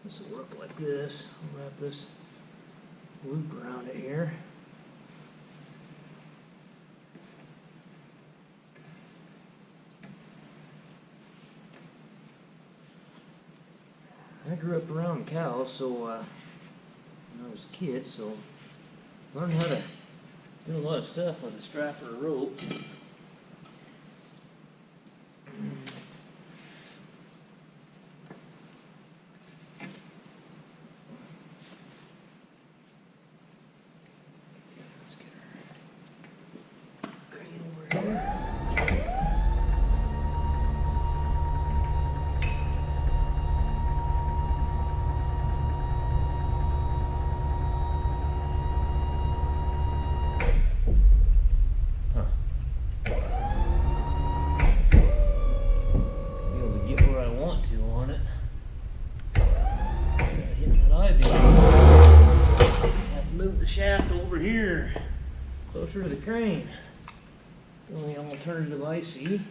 This will work like this. I'll wrap this loop around it here. I grew up around cows, so when I was a kid, so learned how to do a lot of stuff with a strap or a rope. Let's get our crane over here. Shaft over here, closer to the crane. The only alternative I see.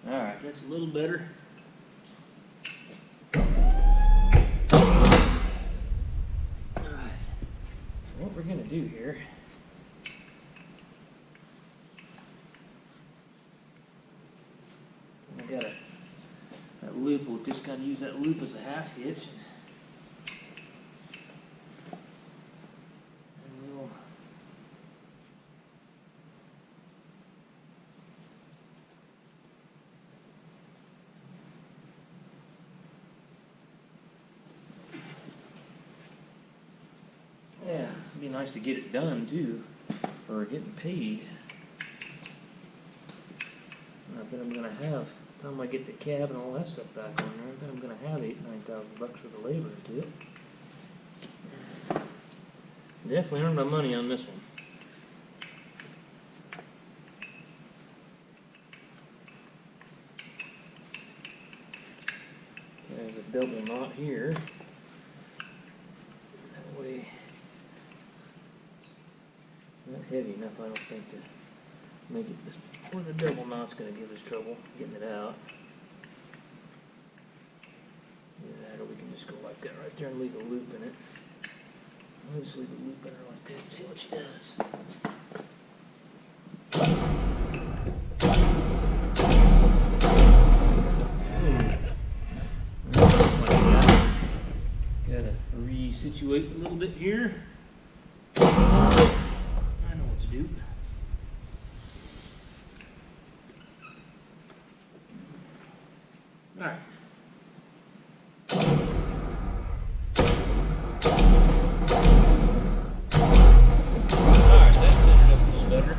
Alright, that's a little better. Alright, what we're going to do here, I got that loop, we'll just kind of use that loop as a half hitch. And we'll yeah, it'd be nice to get it done too, for getting paid. I bet I'm gonna have, by the time I get the cab and all that stuff back on there, I bet I'm gonna have $8,000–9,000 for the labor to it. Definitely earned my money on this one. There's a double knot here. That way, it's not heavy enough, I don't think, to make it just where the double knot's going to give us trouble getting it out. Either that, or we can just go like that right there and leave a loop in it. I'll just leave a loop in her like that and see what she does. Gotta resituate a little bit here. I know what to do. Alright. Alright, that set it up a little better.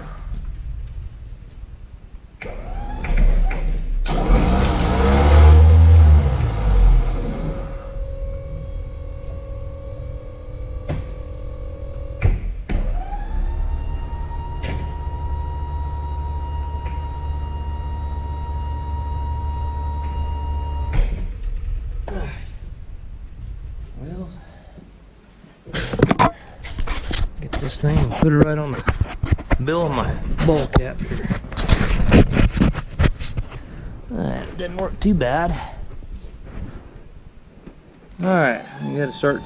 This thing and put it right on the bill of my ball cap here. That didn't work too bad. Alright, we gotta start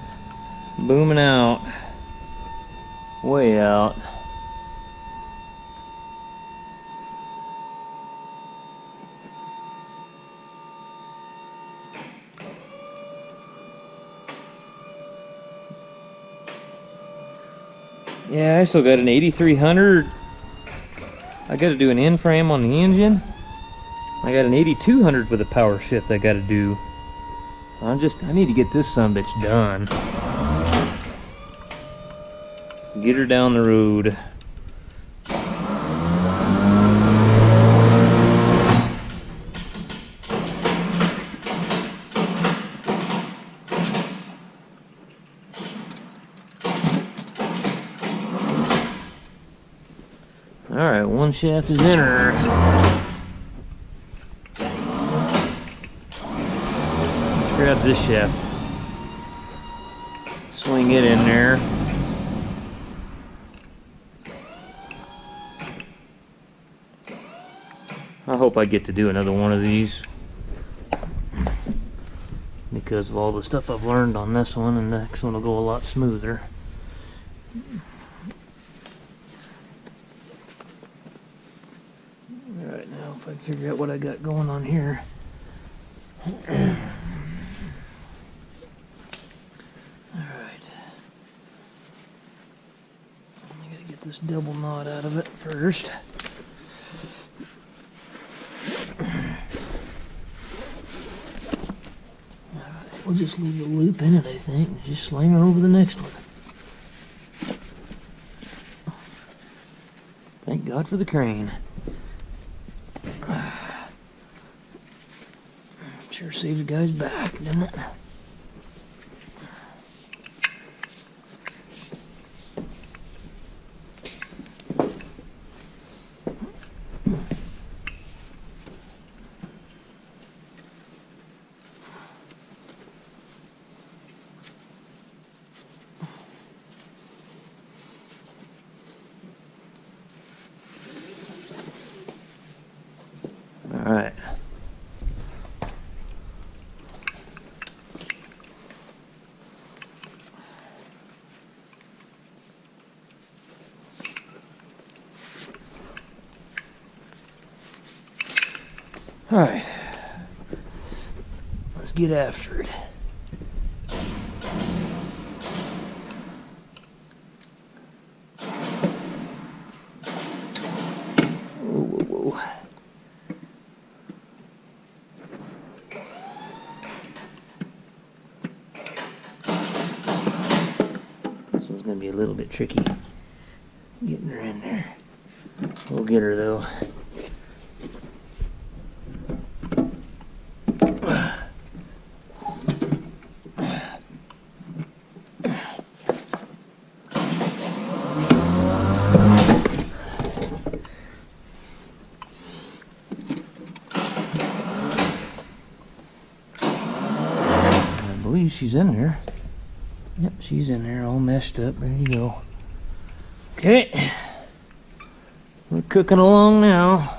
booming out. Way out. Yeah, I still got an 8300. I got to do an end frame on the engine. I got an 8200 with a power shift I got to do. I need to get this sumbitch done. Get her down the road. Alright, one shaft is in her. Let's grab this shaft. Swing it in there. I hope I get to do another one of these because of all the stuff I've learned on this one, and the next one will go a lot smoother. Alright, now if I can figure out what I got going on here. Alright. I gotta get this double knot out of it first. Alright, we'll just leave the loop in it, I think, and just sling her over the next one. Thank God for the crane. Sure saved the guy's back, didn't it? All right. All right, let's get after it. Whoa, whoa, whoa. This one's gonna be a little bit tricky getting her in there. We'll get her though. I believe she's in there. Yep, she's in there, all messed up. There you go. Okay, we're cooking along now.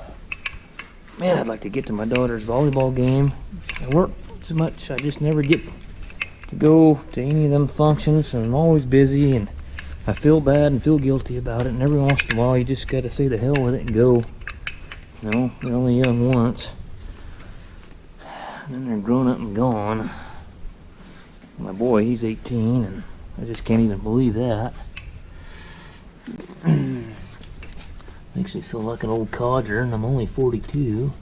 Man, I'd like to get to my daughter's volleyball game. I work so much, I just never get to go to any of them functions, and I'm always busy, and I feel bad and feel guilty about it, and every once in a while you just gotta say the hell with it and go. You know, they're only young once, and then they're grown up and gone. My boy, he's 18, and I just can't even believe that. Makes me feel like an old codger, and I'm only 42.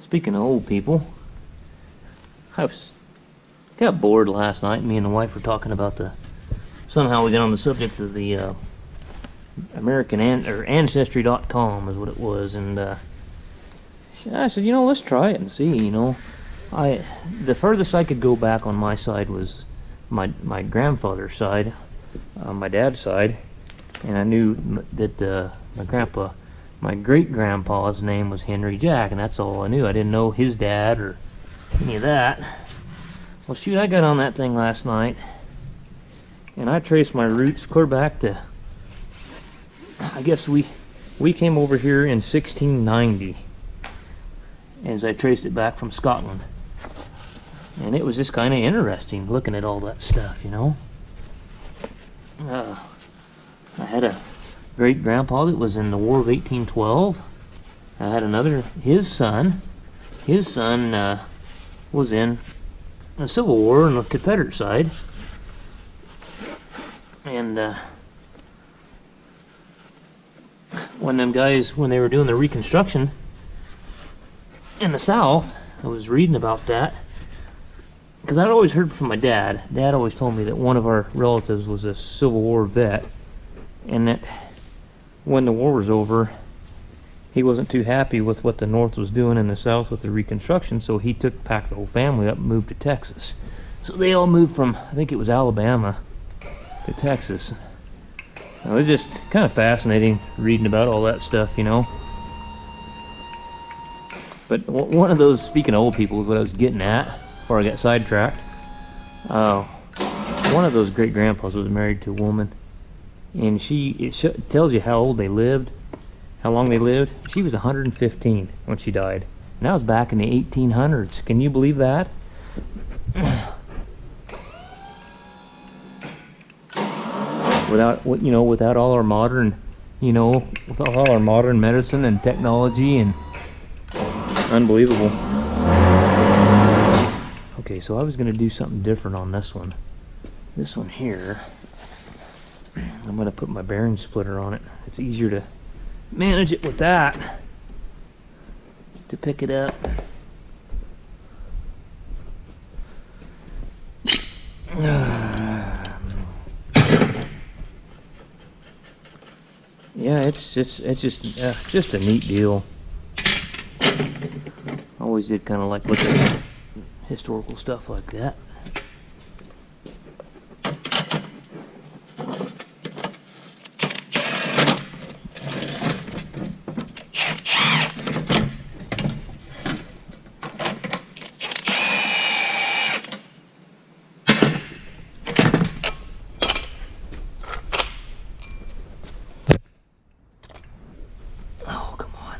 Speaking of old people, I got bored last night. Me and the wife were talking about somehow we got on the subject of the Ancestry.com is what it was, and I said, you know, let's try it and see. You know, the furthest I could go back on my side was my grandfather's side, my dad's side, and I knew that my great grandpa's name was Henry Jack, and that's all I knew. I didn't know his dad or any of that. Well, shoot, I got on that thing last night, and I traced my roots clear back to, I guess we came over here in 1690. As I traced it back from Scotland, and it was just kind of interesting looking at all that stuff, you know. I had a great grandpa that was in the War of 1812. I had another, his son was in the Civil War on the Confederate side, and when they were doing the Reconstruction in the South, I was reading about that, because I'd always heard from my dad. Dad always told me that one of our relatives was a Civil War vet, and that when the war was over, he wasn't too happy with what the North was doing in the South with the Reconstruction, so he packed the whole family up and moved to Texas. So they all moved from, I think it was Alabama, to Texas. It was just kind of fascinating reading about all that stuff, you know. But one of those, speaking of old people, is what I was getting at before I got sidetracked. One of those great grandpas was married to a woman and it tells you how old they lived, how long they lived. She was 115 when she died, and that was back in the 1800s. Can you believe that? Without all our modern, with all our modern medicine and technology, and unbelievable. Okay, so I was going to do something different on this one. This one here, I'm going to put my bearing splitter on it. It's easier to manage it with that, to pick it up. Yeah, it's just a neat deal. I always did kind of like looking at historical stuff like that. Oh, come on.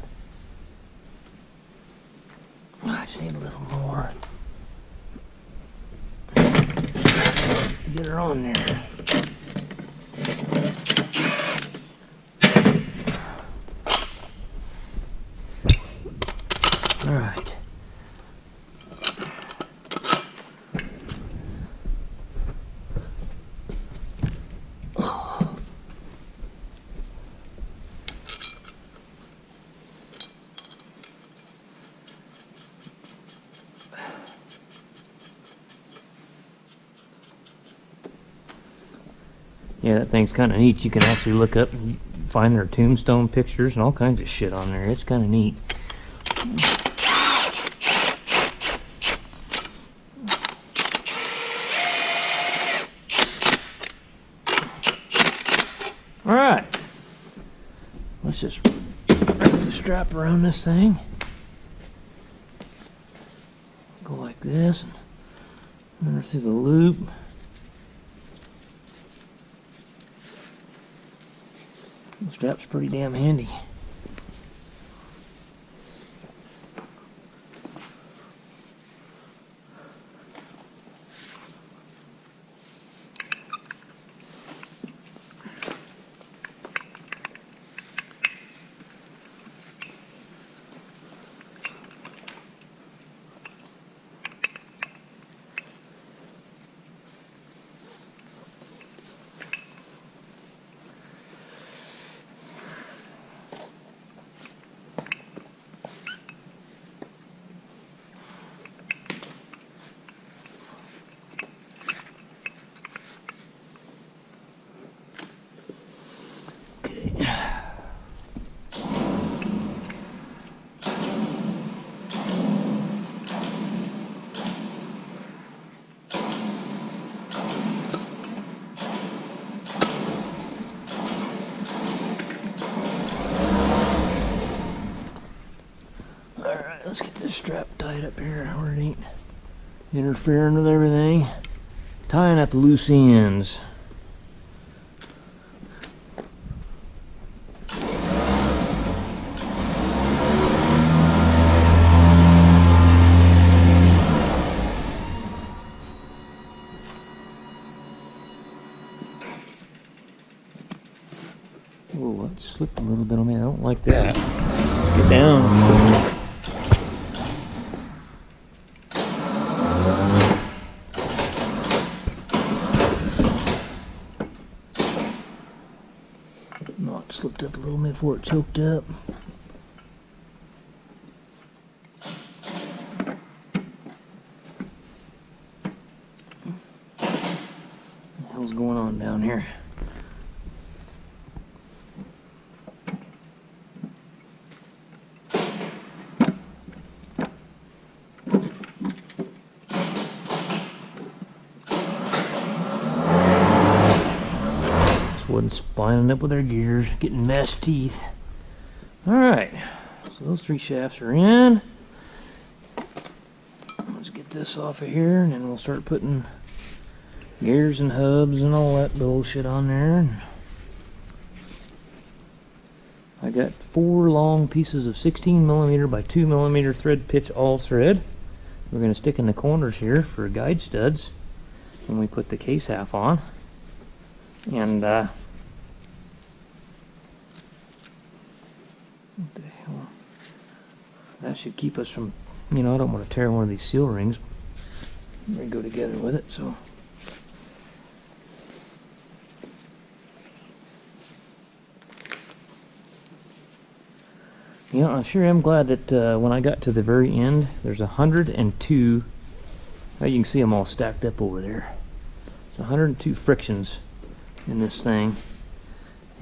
I just need a little more. Get her on there. All right. Yeah, that thing's kind of neat. You can actually look up and find their tombstone pictures and all kinds of shit on there. It's kind of neat. All right. Let's just wrap the strap around this thing. Go like this and run her through the loop. The strap's pretty damn handy. Let's get this strap tied up here where it ain't interfering with everything. Tying up loose ends. Oh, that slipped a little bit on me. I don't like that. Get down. Knot slipped up a little bit before it choked up. What the hell's going on down here? Wasn't splining up with our gears, getting mesh teeth. Alright, so those three shafts are in. Let's get this off of here, and then we'll start putting gears and hubs and all that bullshit on there. I got 4 long pieces of 16mm by 2mm thread pitch all thread. We're going to stick in the corners here for guide studs when we put the case half on. And what the hell? That should keep us from, I don't want to tear one of these seal rings. They go together with it, so. I sure am glad that when I got to the very end, there's 102. You can see them all stacked up over there. There's 102 frictions in this thing,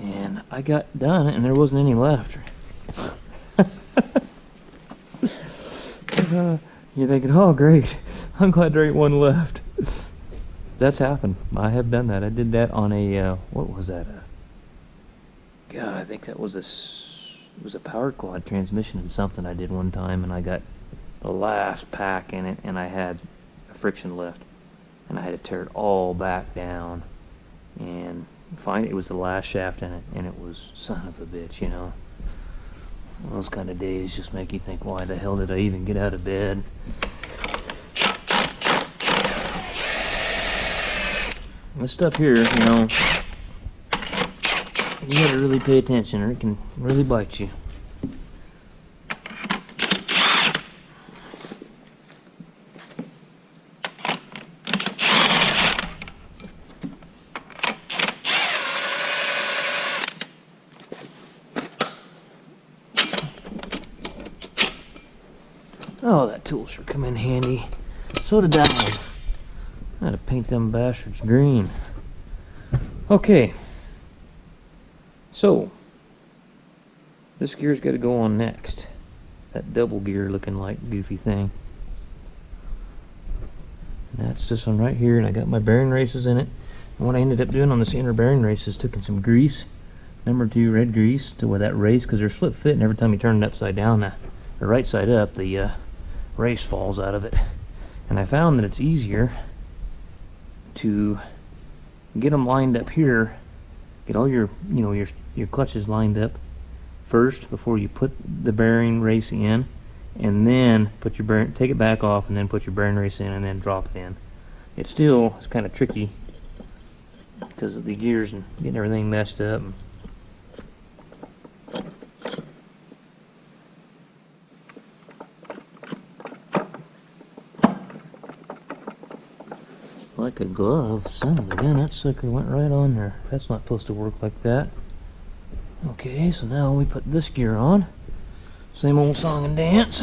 and I got done, and there wasn't any left. You're thinking, oh great, I'm glad there ain't one left. That's happened. I have done that. I did that on a what was that? God, I think that was it was a power quad transmission and something I did one time, and I got the last pack in it, and I had a friction left, and I had to tear it all back down, and finally it was the last shaft in it, and it was son of a bitch, Those kind of days just make you think, why the hell did I even get out of bed? This stuff here, you gotta really pay attention or it can really bite you. Oh, that tool sure come in handy. So did that one. I had to paint them bastards green. Okay. So, this gear's got to go on next. That double gear looking like goofy thing. And that's this one right here, and I got my bearing races in it. And what I ended up doing on this inner bearing race is taking some grease, #2 red grease, to where that race, because they're slip fit, and every time you turn it upside down, the right side up, the race falls out of it. And I found that it's easier to get them lined up here, get all your your clutches lined up first before you put the bearing race in, and then put your bearing, take it back off, and then put your bearing race in, and then drop it in. It still is kind of tricky because of the gears and getting everything messed up. Like a glove, son of a gun, that sucker went right on there. That's not supposed to work like that. Okay, so now we put this gear on. Same old song and dance.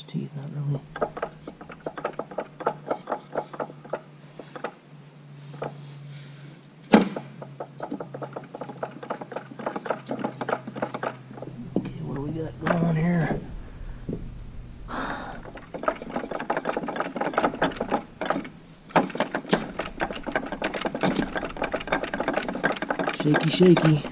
Teeth, not really. Okay, what do we got going here? Shaky, shaky.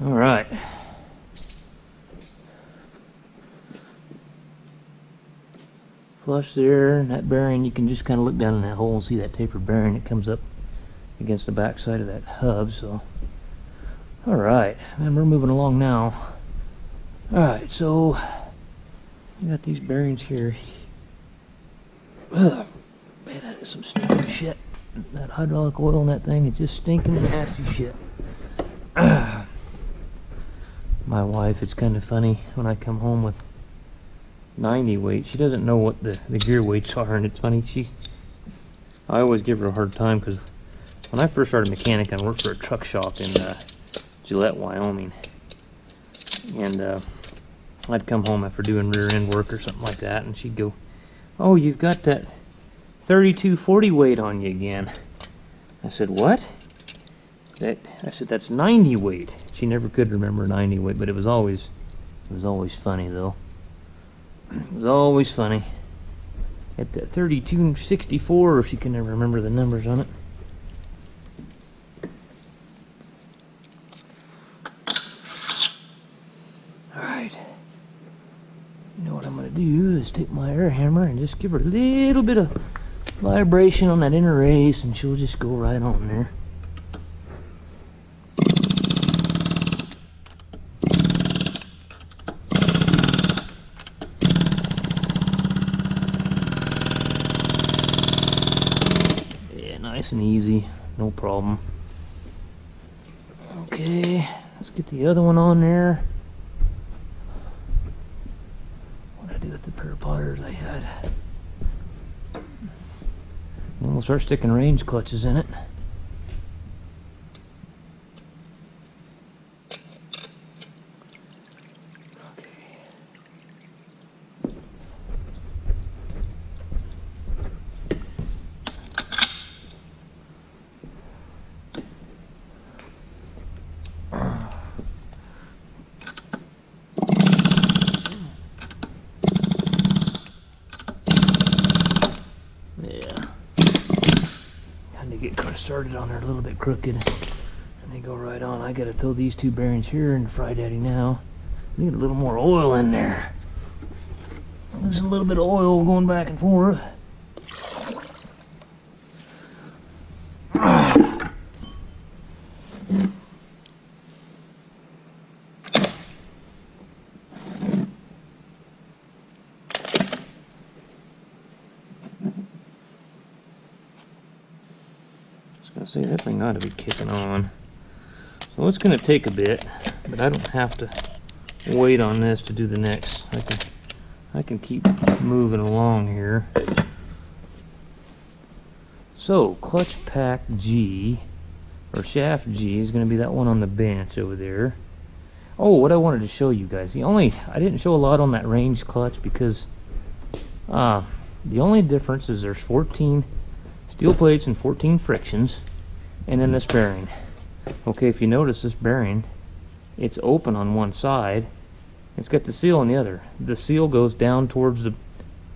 Alright. Flush there, and that bearing, you can just kind of look down in that hole and see that tapered bearing. It comes up against the back side of that hub, so. Alright, and we're moving along now. Alright, so we got these bearings here. Ugh, man, that is some stinking shit. That hydraulic oil in that thing is just stinking nasty shit. My wife, it's kind of funny when I come home with 90 weight. She doesn't know what the gear weights are, and it's funny. I always give her a hard time because when I first started mechanic, I worked for a truck shop in Gillette, Wyoming, and I'd come home after doing rear end work or something like that, and she'd go, "Oh, you've got that 3240 weight on you again." I said, "What?" I said, "That's 90 weight." She never could remember 90 weight, but it was always It was always funny though. It was always funny. At that 3264, if you can never remember the numbers on it. Alright. You know what I'm going to do is take my air hammer and just give her a little bit of vibration on that inner race, and she'll just go right on there. Nice and easy, no problem. Okay, let's get the other one on there. What did I do with the pair of pliers I had? Then we'll start sticking range clutches in it. Started on there a little bit crooked, and they go right on. I gotta throw these two bearings here in the Fry Daddy now. Need a little more oil in there. There's a little bit of oil going back and forth. See, that thing ought to be kicking on. So it's going to take a bit, but I don't have to wait on this to do the next. I can keep moving along here. So clutch pack G, or shaft G, is going to be that one on the bench over there. Oh, what I wanted to show you guys, I didn't show a lot on that range clutch because the only difference is there's 14 steel plates and 14 frictions. And then this bearing. Okay, if you notice this bearing, it's open on one side. It's got the seal on the other. The seal goes down towards the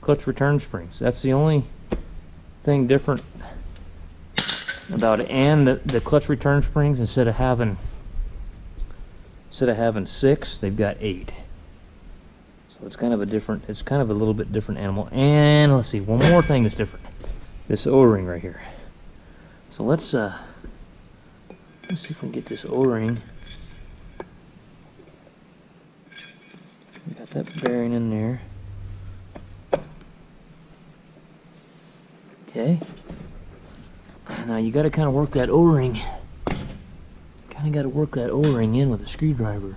clutch return springs. That's the only thing different about it. And the clutch return springs, instead of having 6, they've got 8. So it's kind of a little bit different animal. And let's see, one more thing that's different. This O-ring right here. So let's see if we can get this O-ring. Got that bearing in there. Okay. Now you got to kind of work that O-ring. Kind of got to work that O-ring in with a screwdriver.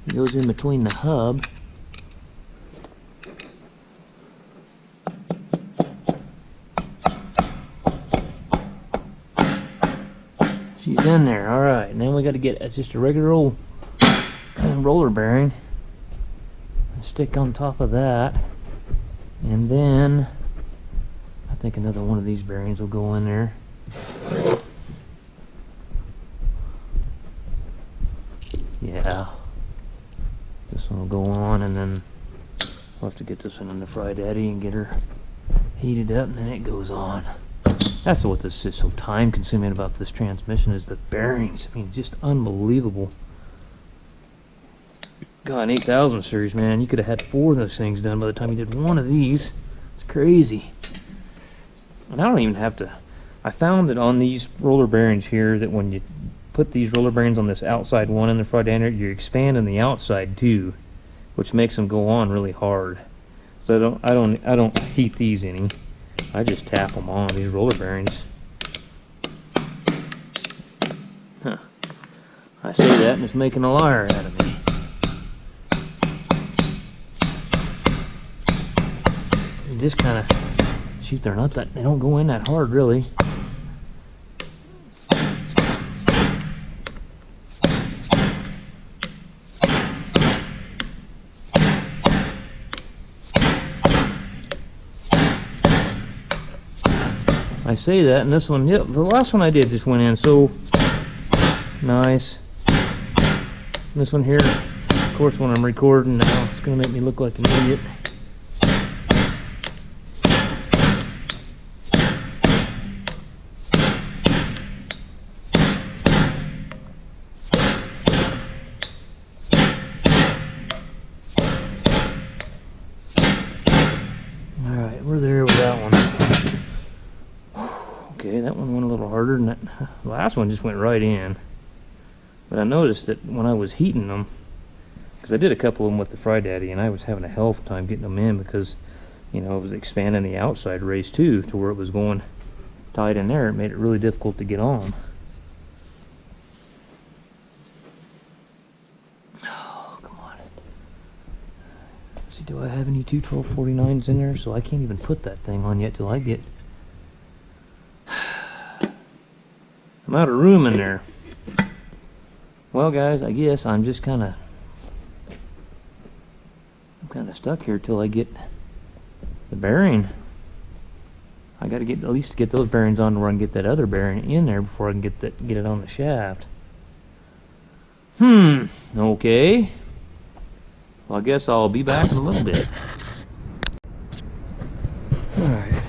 It goes in between the hub. She's in there, alright. And then we got to get just a regular old roller bearing and stick on top of that. And then I think another one of these bearings will go in there. Yeah. This one will go on, and then we'll have to get this one in the Fry Daddy and get her heated up, and then it goes on. That's what this is so time consuming about this transmission, is the bearings. I mean, just unbelievable. God, an 8000 series, man, you could have had 4 of those things done by the time you did one of these. It's crazy. And I don't even have to. I found that on these roller bearings here, that when you put these roller bearings on this outside one in the Fry Daddy, you're expanding the outside too, which makes them go on really hard. So I don't heat these any. I just tap them on, these roller bearings. Huh. I say that and it's making a liar out of me. You just kind of, shoot, they don't go in that hard really. I say that, and this one, yep, the last one I did just went in so nice. This one here course, when I'm recording now, it's gonna make me look like an idiot. Alright, we're there with that one. Okay, that one went a little harder than that. The last one just went right in. But I noticed that when I was heating them, because I did a couple of them with the Fry Daddy, and I was having a hell of a time getting them in because, you know, it was expanding the outside race too to where it was going tight in there. It made it really difficult to get on. Oh, come on. Let's see, do I have any 21249s in there? So I can't even put that thing on yet till I get... I'm out of room in there. Well, guys, I guess I'm just kind of stuck here till I get the bearing. I got to get at least get those bearings on where I can get that other bearing in there before I can get it on the shaft. Okay. Well, I guess I'll be back in a little bit. All right.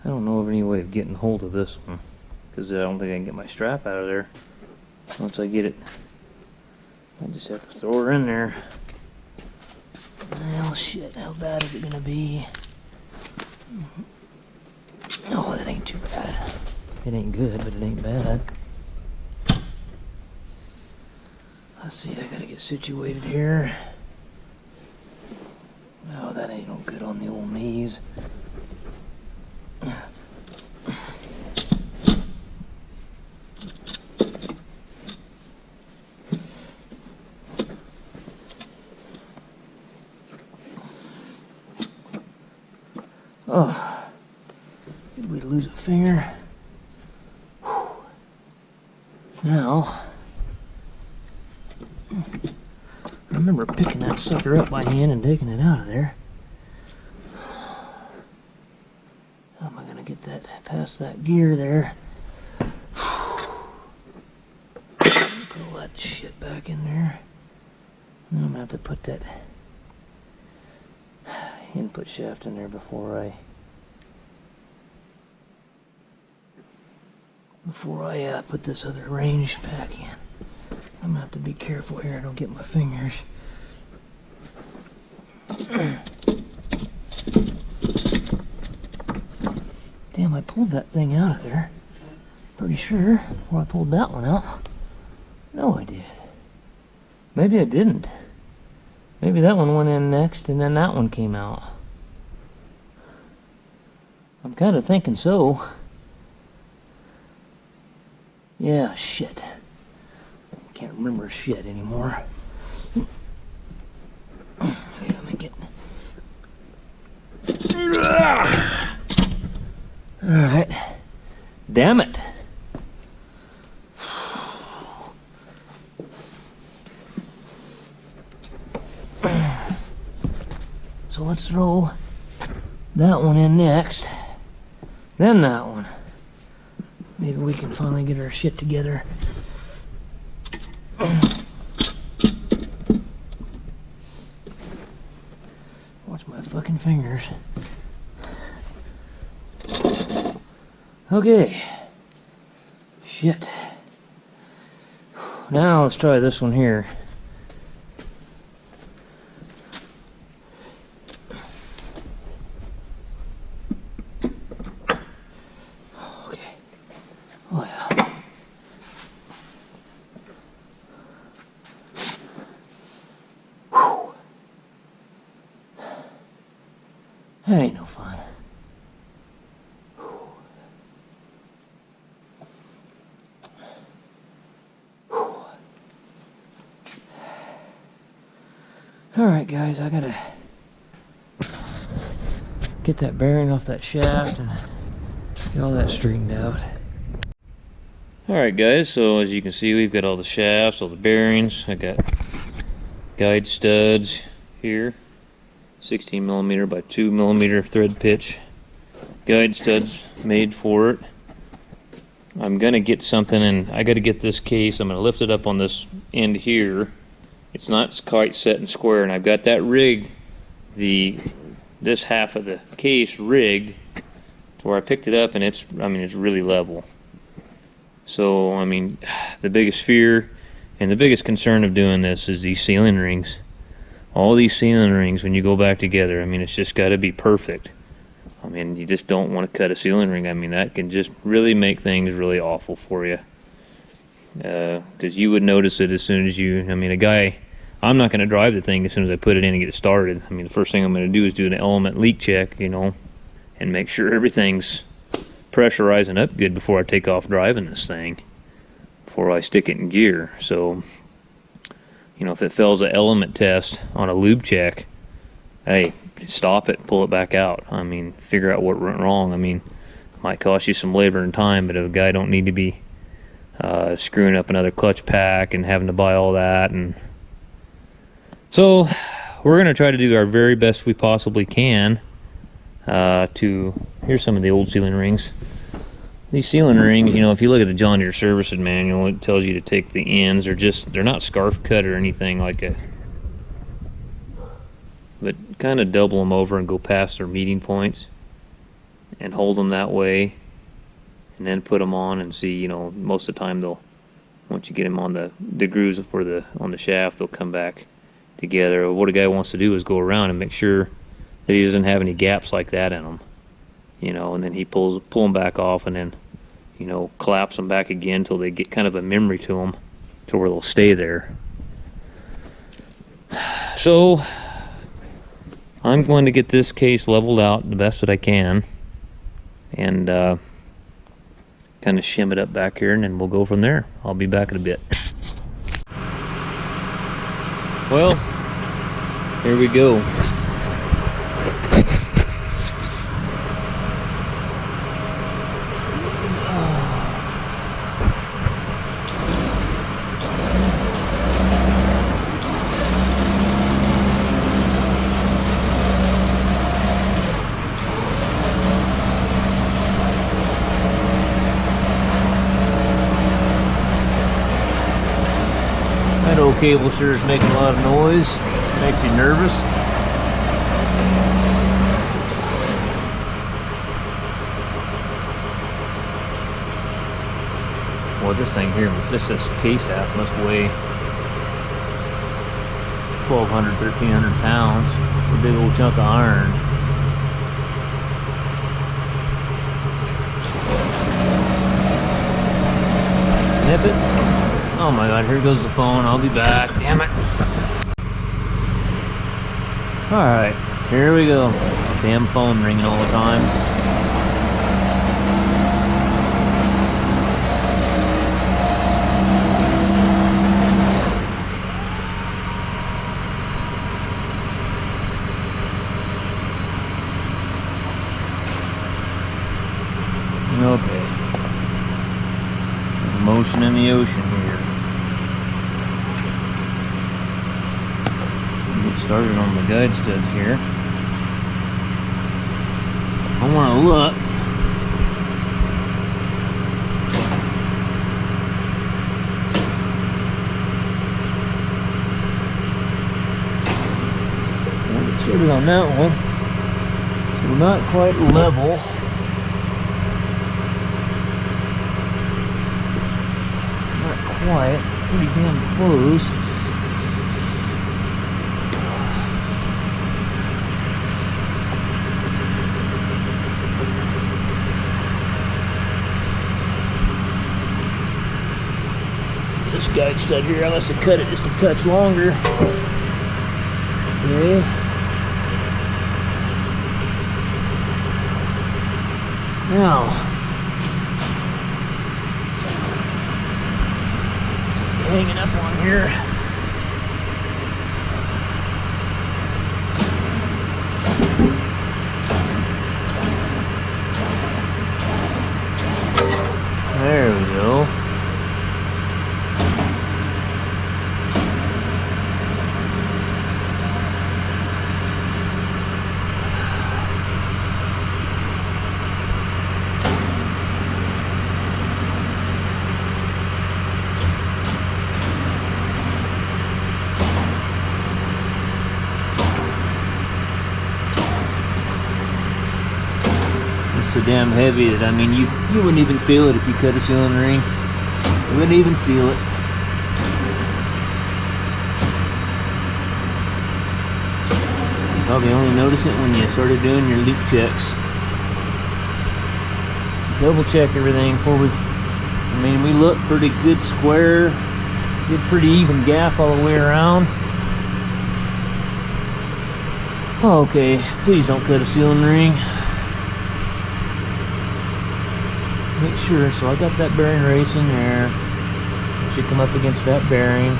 I don't know of any way of getting hold of this one because I don't think I can get my strap out of there. Once I get it, I just have to throw her in there. Well, shit, how bad is it gonna be? Oh, that ain't too bad. It ain't good, but it ain't bad. Let's see, I gotta get situated here. Oh, that ain't no good on the old knees. Oh, good way to lose a finger. Whew. Now, I remember picking that sucker up by hand and taking it out of there. How am I going to get that past that gear there? Put all that shit back in there. Then I'm going to have to put that input shaft in there before I put this other range back in. I'm gonna have to be careful here I don't get my fingers. Damn, I pulled that thing out of there. Pretty sure before I pulled that one out. No, I did. Maybe I didn't. Maybe that one went in next and then that one came out. I'm kind of thinking so. Yeah, shit. Can't remember shit anymore. Okay, let me get... Alright. Damn it. So let's throw that one in next, then that one. Maybe we can finally get our shit together. Watch my fucking fingers. Okay. Shit. Now let's try this one here. That ain't no fun. Alright guys, I gotta get that bearing off that shaft and get all that straightened out. Alright guys, so as you can see we've got all the shafts, all the bearings. I got guide studs here. 16mm by 2mm thread pitch guide studs made for it. I'm gonna get something, and I gotta get this case. I'm gonna lift it up on this end here it's not quite set and square, and I've got that rigged, this half of the case rigged to where I picked it up and it's really level. So I mean, the biggest fear and the biggest concern of doing this is these ceiling rings. All these ceiling rings, when you go back together, I mean, it's just got to be perfect. I mean, you just don't want to cut a ceiling ring. I mean, that can just really make things really awful for you. Because you would notice it as soon as you, I mean, I'm not going to drive the thing as soon as I put it in and get it started. I mean, the first thing I'm going to do is do an element leak check, you know, and make sure everything's pressurizing up good before I take off driving this thing, before I stick it in gear. So, you know, if it fails an element test on a lube check, hey, stop it, pull it back out. I mean, figure out what went wrong. I mean, it might cost you some labor and time, but a guy don't need to be screwing up another clutch pack and having to buy all that. And so we're going to try to do our very best we possibly can here's some of the old ceiling rings. These ceiling rings, you know, if you look at the John Deere servicing manual, it tells you to take the ends. They're not scarf cut or anything like it, but kind of double them over and go past their meeting points and hold them that way, and then put them on and see, you know, most of the time once you get them on the grooves on the shaft, they'll come back together. What a guy wants to do is go around and make sure that he doesn't have any gaps like that in them, you know, and then he pull them back off, and then, you know, collapse them back again until they get kind of a memory to them to where they'll stay there. So I'm going to get this case leveled out the best that I can, and kind of shim it up back here, and then we'll go from there. I'll be back in a bit. Well, here we go. That old cable sure is making a lot of noise. Makes you nervous. Well, this thing here, this case half must weigh 1,200, 1,300 pounds. It's a big old chunk of iron. Snip it. Oh my god, here goes the phone. I'll be back. Damn it. Alright, here we go. Damn phone ringing all the time. Okay. There's motion in the ocean here. Get started on the guide studs here. I want to look. We'll get started on that one. So not quite level. Quiet, pretty damn close. This guide stud here, I must have cut it just a touch longer. Okay. Now, hanging up on here. There we go. so damn heavy that, I mean, you wouldn't even feel it if you cut a sealing ring. You wouldn't even feel it. You probably only notice it when you started doing your loop checks. Double check everything before we, I mean, we look pretty good square, good pretty even gap all the way around. Okay, please don't cut a sealing ring. Make sure, so I got that bearing race in there. I should come up against that bearing.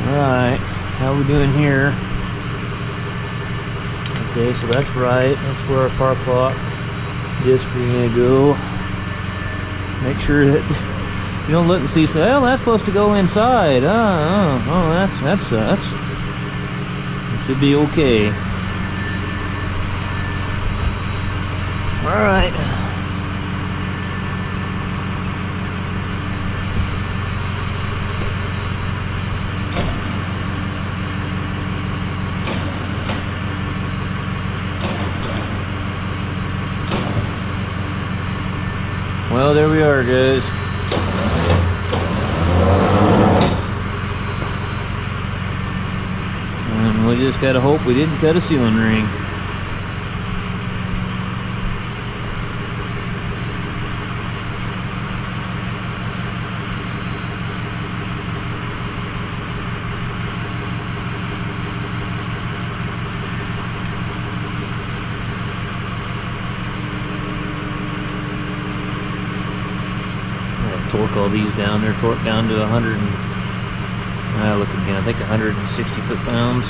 Alright, how are we doing here? Okay, so that's right. That's where our park clock disc is going to go. Make sure that you don't look and see, say, well, that's supposed to go inside. Oh, that's it should be okay. Alright. Well, there we are, guys. And we just gotta hope we didn't cut a sealing ring. Torque all these down. They're torqued down to 100 and look again, I think 160 foot-pounds.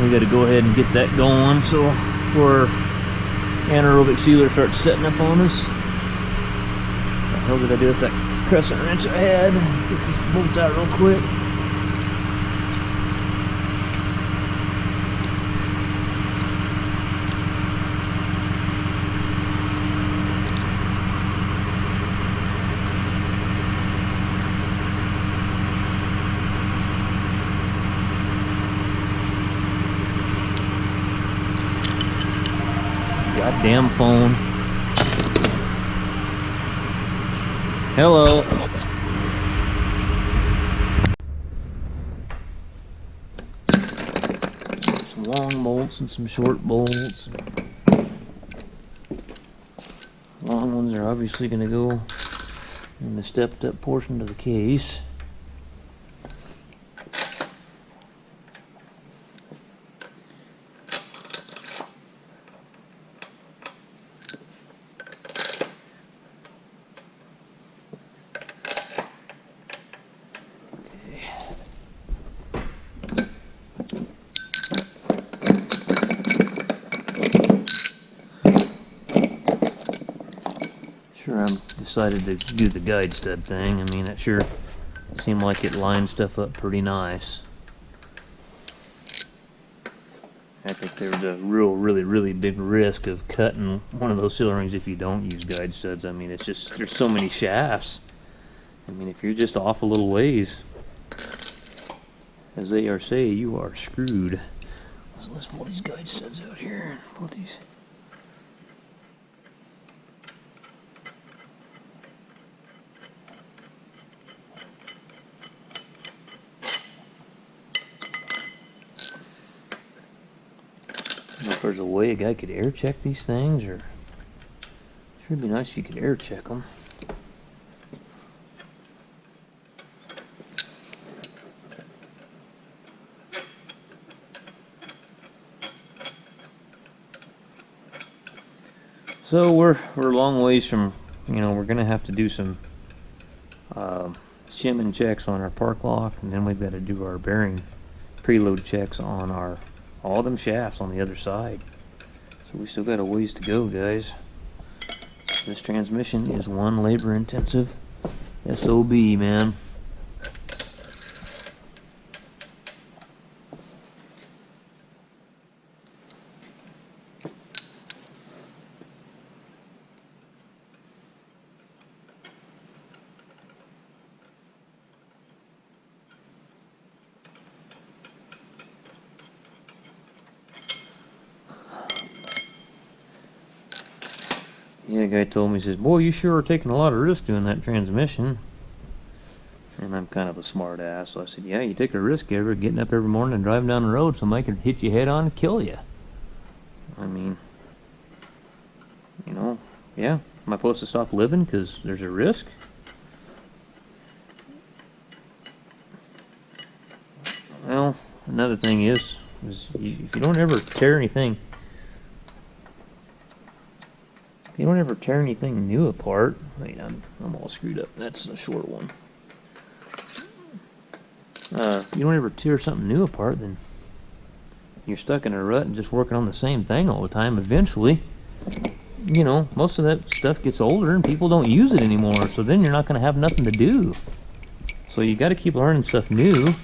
We got to go ahead and get that going so before anaerobic sealer starts setting up on us. What the hell did I do with that crescent wrench I had? Get this bolt out real quick. Goddamn phone. Hello. Some long bolts and some short bolts. Long ones are obviously going to go in the stepped up portion of the case. Decided to do the guide stud thing. I mean, that sure seemed like it lined stuff up pretty nice. I think there's a really big risk of cutting one of those seal rings if you don't use guide studs. I mean, it's just, there's so many shafts. I mean, if you're just off a little ways, as they are say, you are screwed. So let's pull these guide studs out here and pull these. I don't know if there's a way a guy could air check these things, or sure would be nice if you could air check them. So we're a long ways from, you know, we're gonna have to do some shimming checks on our park lock, and then we've got to do our bearing preload checks on our all them shafts on the other side. So we still got a ways to go, guys. This transmission is one labor intensive SOB, man. Yeah, the guy told me, he says, boy, you sure are taking a lot of risk doing that transmission. And I'm kind of a smart ass, so I said, yeah, you take a risk ever getting up every morning and driving down the road, somebody could hit you head on and kill you. I mean, you know, yeah, am I supposed to stop living because there's a risk? Well, another thing is if you don't ever tear anything, new apart. Wait, I'm all screwed up. That's a short one. You don't ever tear something new apart, then you're stuck in a rut and just working on the same thing all the time. Eventually, you know, most of that stuff gets older and people don't use it anymore, so then you're not going to have nothing to do. So you got to keep learning stuff new.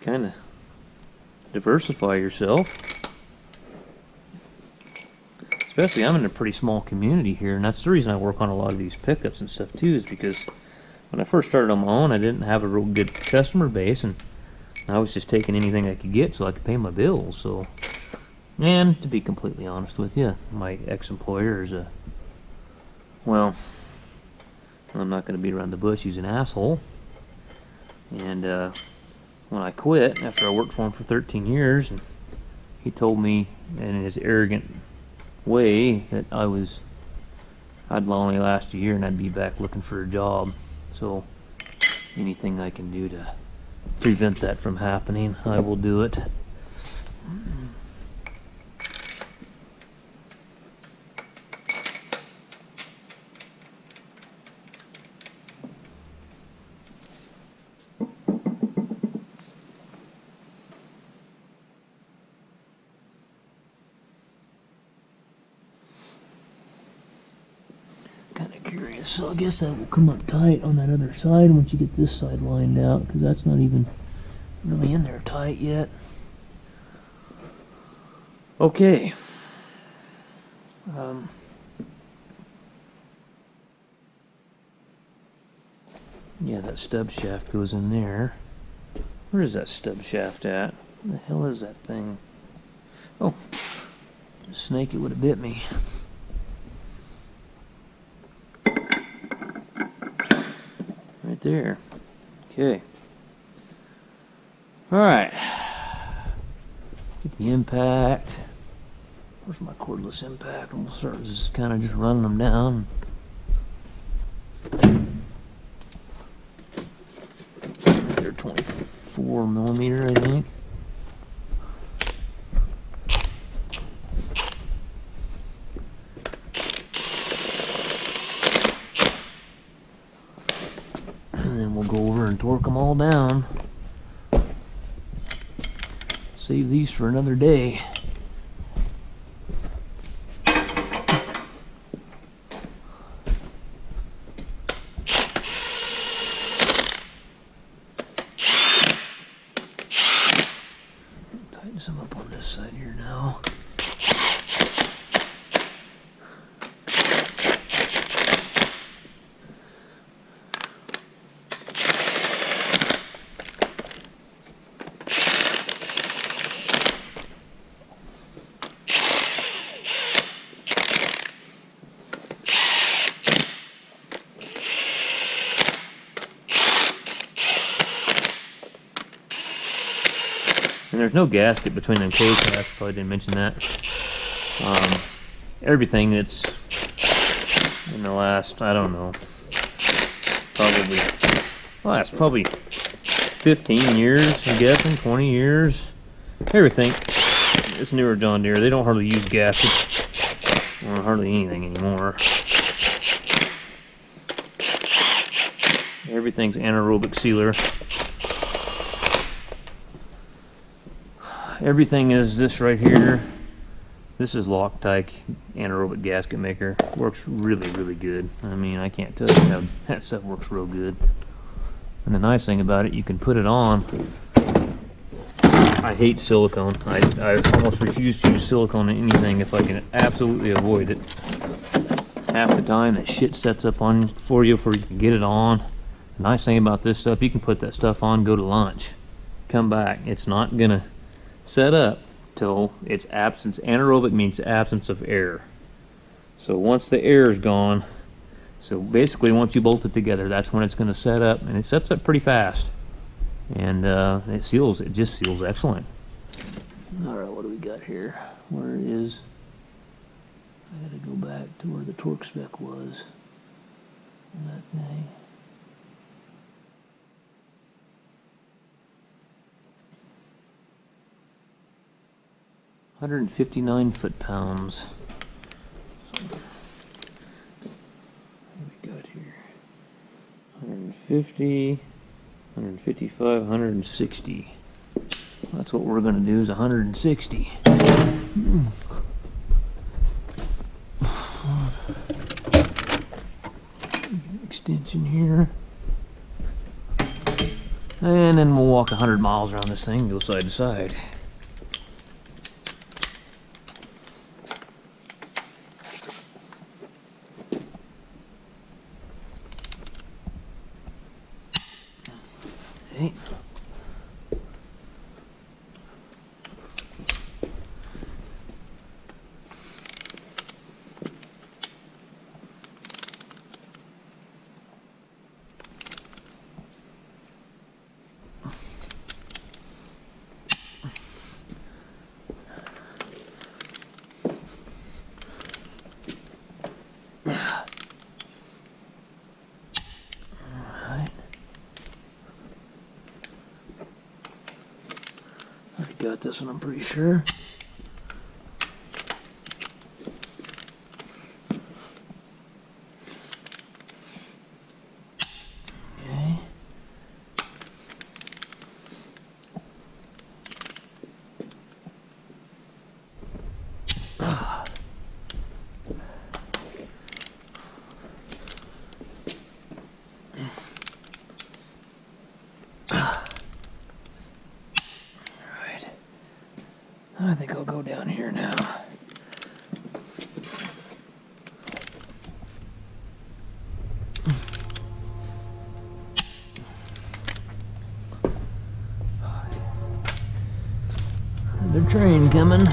Kind of diversify yourself. Especially, I'm in a pretty small community here, and that's the reason I work on a lot of these pickups and stuff too, is because when I first started on my own, I didn't have a real good customer base, and I was just taking anything I could get so I could pay my bills. So, and to be completely honest with you, my ex-employer is well, I'm not going to beat around the bush, he's an asshole. And when I quit, after I worked for him for 13 years, and he told me in his arrogant way that I'd only last a year and I'd be back looking for a job. So anything I can do to prevent that from happening, I will do it. Curious, so I guess that will come up tight on that other side once you get this side lined out, because that's not even really in there tight yet. Okay. Yeah, that stub shaft goes in there. Where is that stub shaft at? Where the hell is that thing? Oh, a snake, it would have bit me. Right there. Okay. Alright. Get the impact. Where's my cordless impact? And we'll start just kind of just running them down. They're 24 millimeter, I think. And then we'll go over and torque them all down. Save these for another day. Tighten some up on this side here now. And there's no gasket between them K-caps, probably didn't mention that. Everything that's in the last, I don't know, probably 15 years, I'm guessing, 20 years. Everything, it's newer John Deere, they don't hardly use gaskets, or hardly anything anymore. Everything's anaerobic sealer. Everything is this right here. This is Loctite anaerobic gasket maker. Works really, really good. I mean, I can't tell you how that stuff works real good. And the nice thing about it, you can put it on. I hate silicone. I almost refuse to use silicone in anything if I can absolutely avoid it. Half the time that shit sets up on for you before you can get it on. The nice thing about this stuff, you can put that stuff on, go to lunch, come back. It's not gonna set up. till its absence. Anaerobic means absence of air. So once the air is gone, so basically once you bolt it together, that's when it's going to set up, and it sets up pretty fast. And it just seals excellent. Alright, what do we got here? Where is... I gotta go back to where the torque spec was. That thing. $159 foot-pounds. What do we got here? 150, 155, 160. That's what we're gonna do, is 160. Extension here. And then we'll walk 100 miles around this thing, go side to side. Okay. Got this one, I'm pretty sure. Okay. I think I'll go down here now. Another train coming.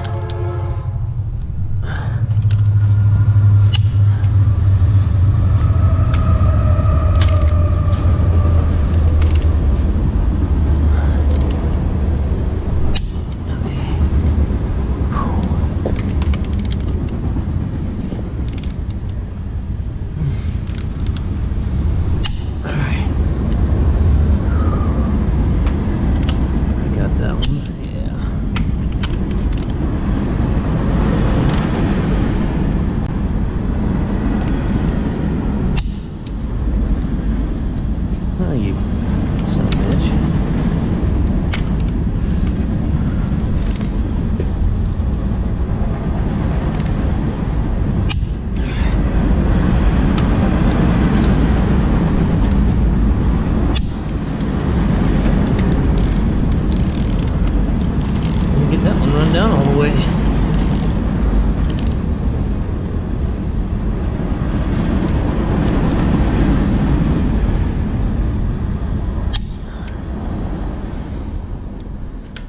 Down all the way.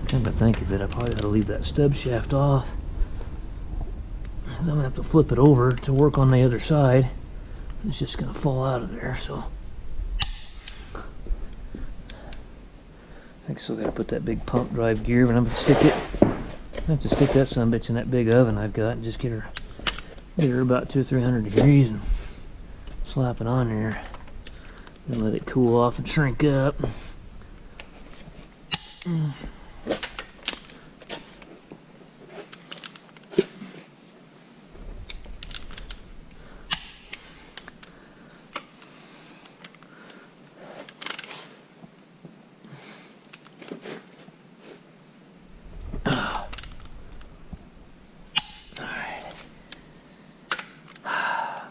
Come to think of it, I probably ought to leave that stub shaft off. I'm gonna have to flip it over to work on the other side. It's just gonna fall out of there, so I still gotta put that big pump drive gear, but I'm gonna stick it. I have to stick that sumbitch in that big oven I've got and just get her about 200 or 300 degrees and slap it on there and let it cool off and shrink up.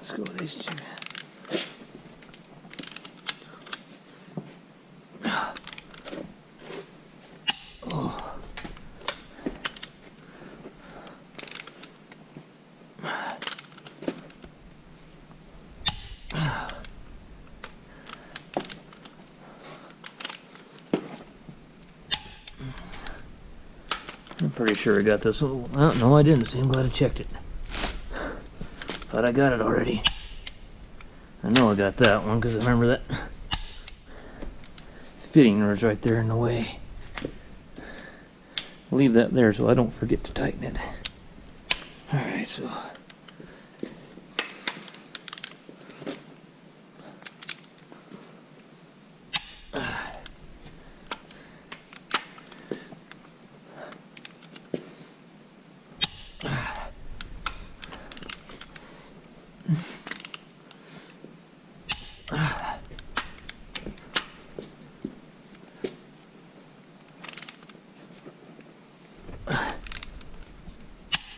Let's go with these two. Oh. pretty sure I got this little, well, no I didn't, see, I'm glad I checked it. Thought I got it already. I know I got that one because I remember that fitting was right there in the way. Leave that there so I don't forget to tighten it. Alright, so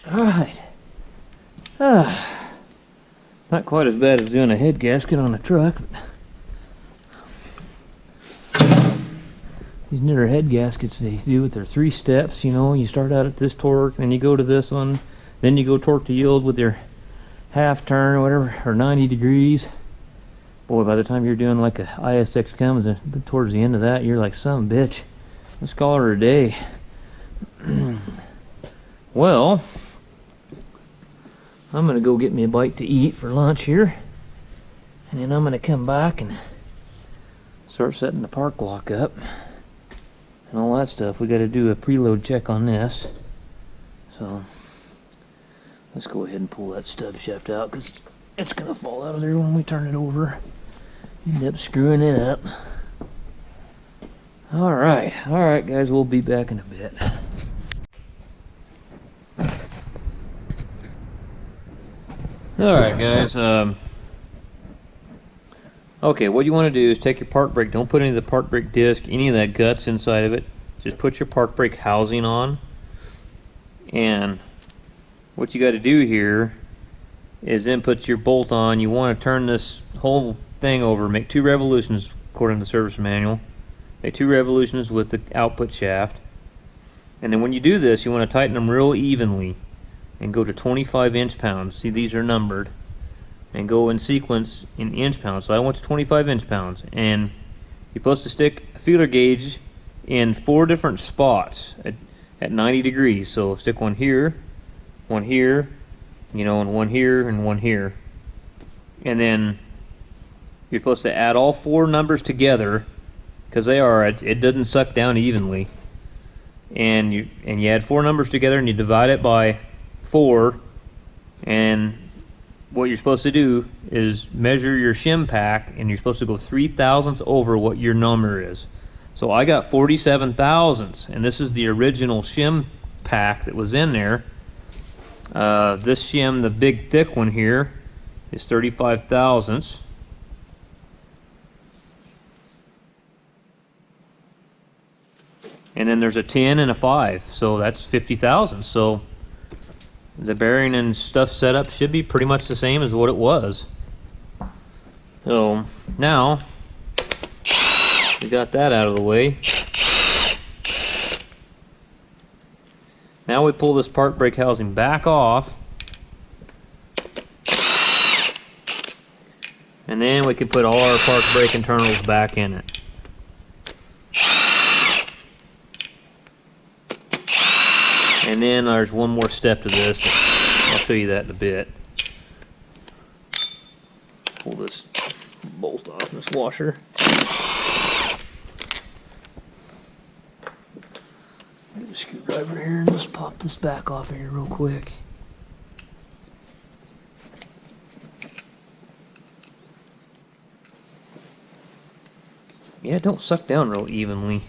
alright. Not quite as bad as doing a head gasket on a truck. These newer head gaskets they do with their 3 steps, you know, you start out at this torque, then you go to this one, then you go torque to yield with your half turn or whatever, or 90 degrees. Boy, by the time you're doing like a ISX comes towards the end of that, you're like, son of a bitch, let's call her a day. Well, I'm gonna go get me a bite to eat for lunch here, and then I'm gonna come back and start setting the park lock up and all that stuff. We gotta do a preload check on this, so let's go ahead and pull that stub shaft out because it's gonna fall out of there when we turn it over. End up screwing it up. Alright guys, we'll be back in a bit. Alright guys, okay, what you want to do is take your park brake, don't put any of the park brake disc, any of that guts inside of it, just put your park brake housing on. And what you got to do here is then put your bolt on. You want to turn this whole thing over, make 2 revolutions according to the service manual, make 2 revolutions with the output shaft, and then when you do this you want to tighten them real evenly and go to 25 inch-pounds. See, these are numbered, and go in sequence in inch-pounds. So I went to 25 inch-pounds, and you're supposed to stick a feeler gauge in 4 different spots at 90 degrees. So stick one here, you know, and one here, and one here. And then you're supposed to add all 4 numbers together, because it doesn't suck down evenly. And you add 4 numbers together, and you divide it by 4, and what you're supposed to do is measure your shim pack, and you're supposed to go 3 thousandths over what your number is. So I got 47 thousandths, and this is the original shim pack that was in there. This shim, the big thick one here, is 35 thousandths. And then there's a 10 and a 5, so that's 50 thousandths. So the bearing and stuff set up should be pretty much the same as what it was. So now we got that out of the way. Now we pull this park brake housing back off, and then we can put all our park brake internals back in it. And then there's one more step to this, but I'll show you that in a bit. Pull this bolt off this washer. Get a screwdriver here and just pop this back off here real quick. Yeah, it don't suck down real evenly.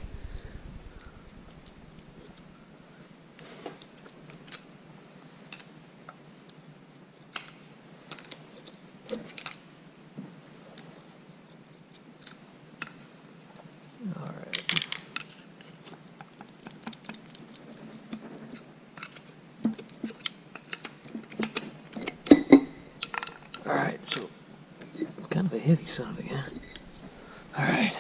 Alright, so kind of a heavy son of a gun. Alright.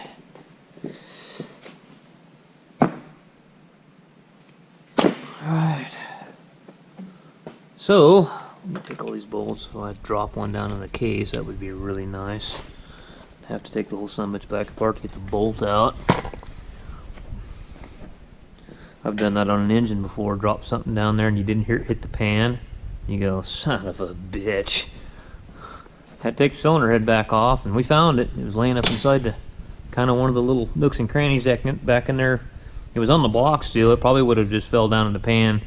Alright. So, let me take all these bolts. So I drop one down in the case, that would be really nice. Have to take the whole son of a bitch back apart to get the bolt out. I've done that on an engine before. Drop something down there and you didn't hear it hit the pan. You go, son of a bitch. Had to take the cylinder head back off, and we found it. It was laying up inside the kind of one of the little nooks and crannies back in there. It was on the block still. It probably would have just fell down in the pan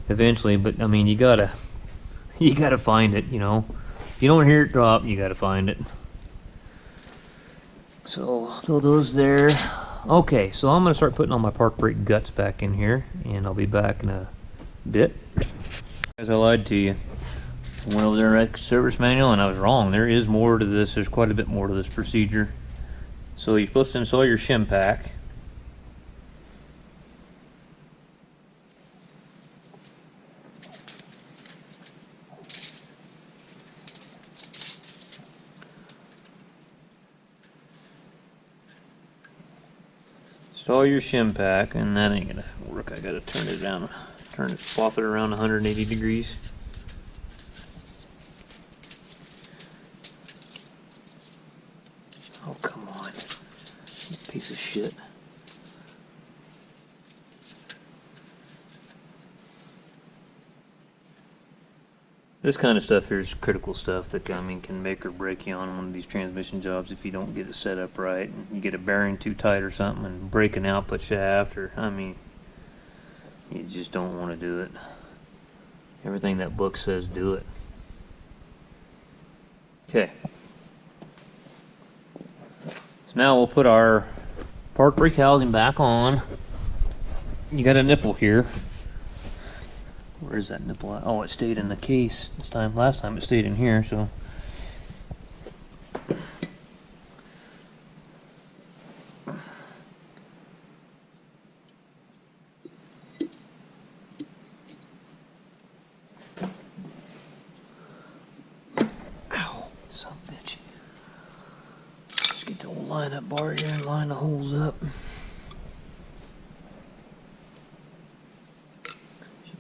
eventually, but I mean, you gotta find it, you know. If you don't hear it drop, you gotta find it. So throw those there. Okay, so I'm gonna start putting all my park brake guts back in here, and I'll be back in a bit. Guys, I lied to you. I went over there and read the service manual, and I was wrong. There is more to this. There's quite a bit more to this procedure. So you're supposed to install your shim pack. Install your shim pack, and that ain't gonna work. I gotta turn it down, swap it around 180 degrees. Oh, come on. Piece of shit. This kind of stuff here is critical stuff that, I mean, can make or break you on one of these transmission jobs if you don't get it set up right. And you get a bearing too tight or something and break an output shaft, or, I mean, you just don't want to do it. Everything that book says, do it. Okay. So now we'll put our park brake housing back on. You got a nipple here. Where's that nipple at? Oh, it stayed in the case this time. Last time it stayed in here, so. Ow, son of a bitch. Just get the old line-up bar here and line the holes up.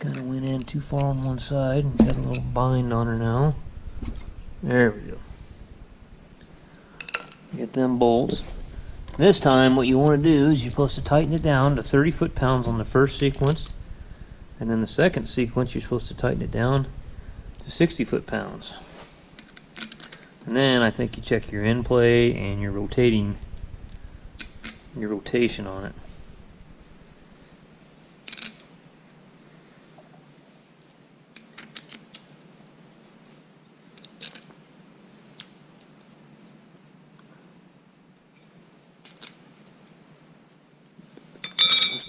Kind of went in too far on one side and got a little bind on her now. There we go. Get them bolts. This time what you want to do is you're supposed to tighten it down to 30 foot-pounds on the first sequence, and then the second sequence you're supposed to tighten it down to 60 foot-pounds. And then I think you check your end play and your rotation on it.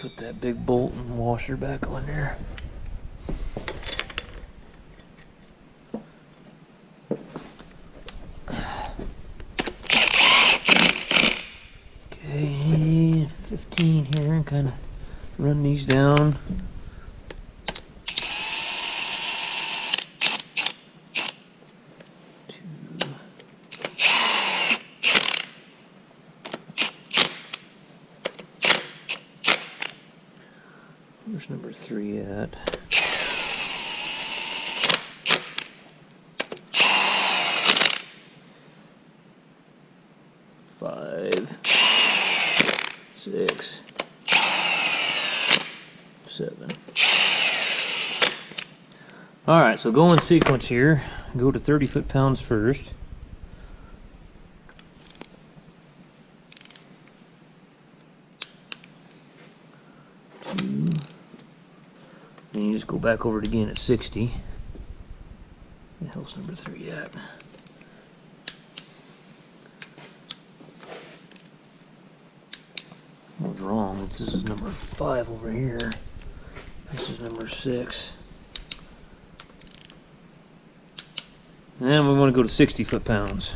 Put that big bolt and washer back on there. Okay, 15 here, and kind of run these down. Where's number 3 at? Five, 6, 7. Alright, so go in sequence here. Go to 30 foot-pounds first. And you just go back over it again at 60. Where the hell's number 3 at? I was wrong. This is number 5 over here. This is number 6. And then we want to go to 60 foot-pounds.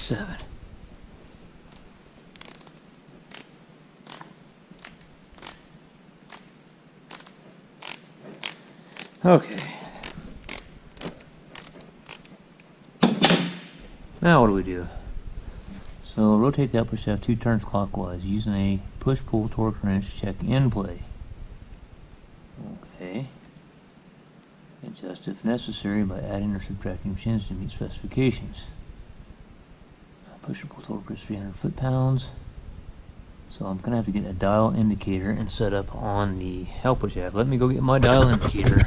7. Okay. Now what do we do? So rotate the output shaft 2 turns clockwise using a push-pull torque wrench. Check in play. Okay. Adjust if necessary by adding or subtracting pins to meet specifications. Push and pull torque is 300 foot-pounds. So I'm going to have to get a dial indicator and set up on the output shaft. Let me go get my dial indicator.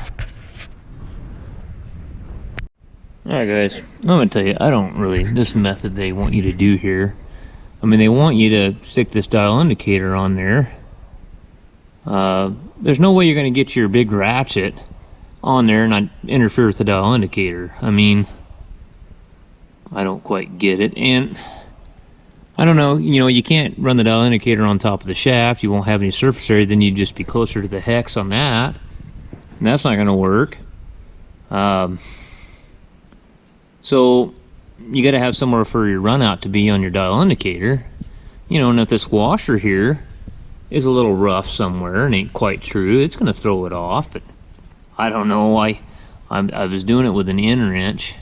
Alright guys, I'm going to tell you, I don't really, this method they want you to do here, I mean they want you to stick this dial indicator on there. There's no way you're going to get your big ratchet on there and not interfere with the dial indicator. I mean, I don't quite get it, and I don't know, you know, you can't run the dial indicator on top of the shaft, you won't have any surface area, then you'd just be closer to the hex on that, and that's not going to work. So you got to have somewhere for your run out to be on your dial indicator, you know, and if this washer here is a little rough somewhere and ain't quite true, it's going to throw it off. But I don't know, I was doing it with an end wrench.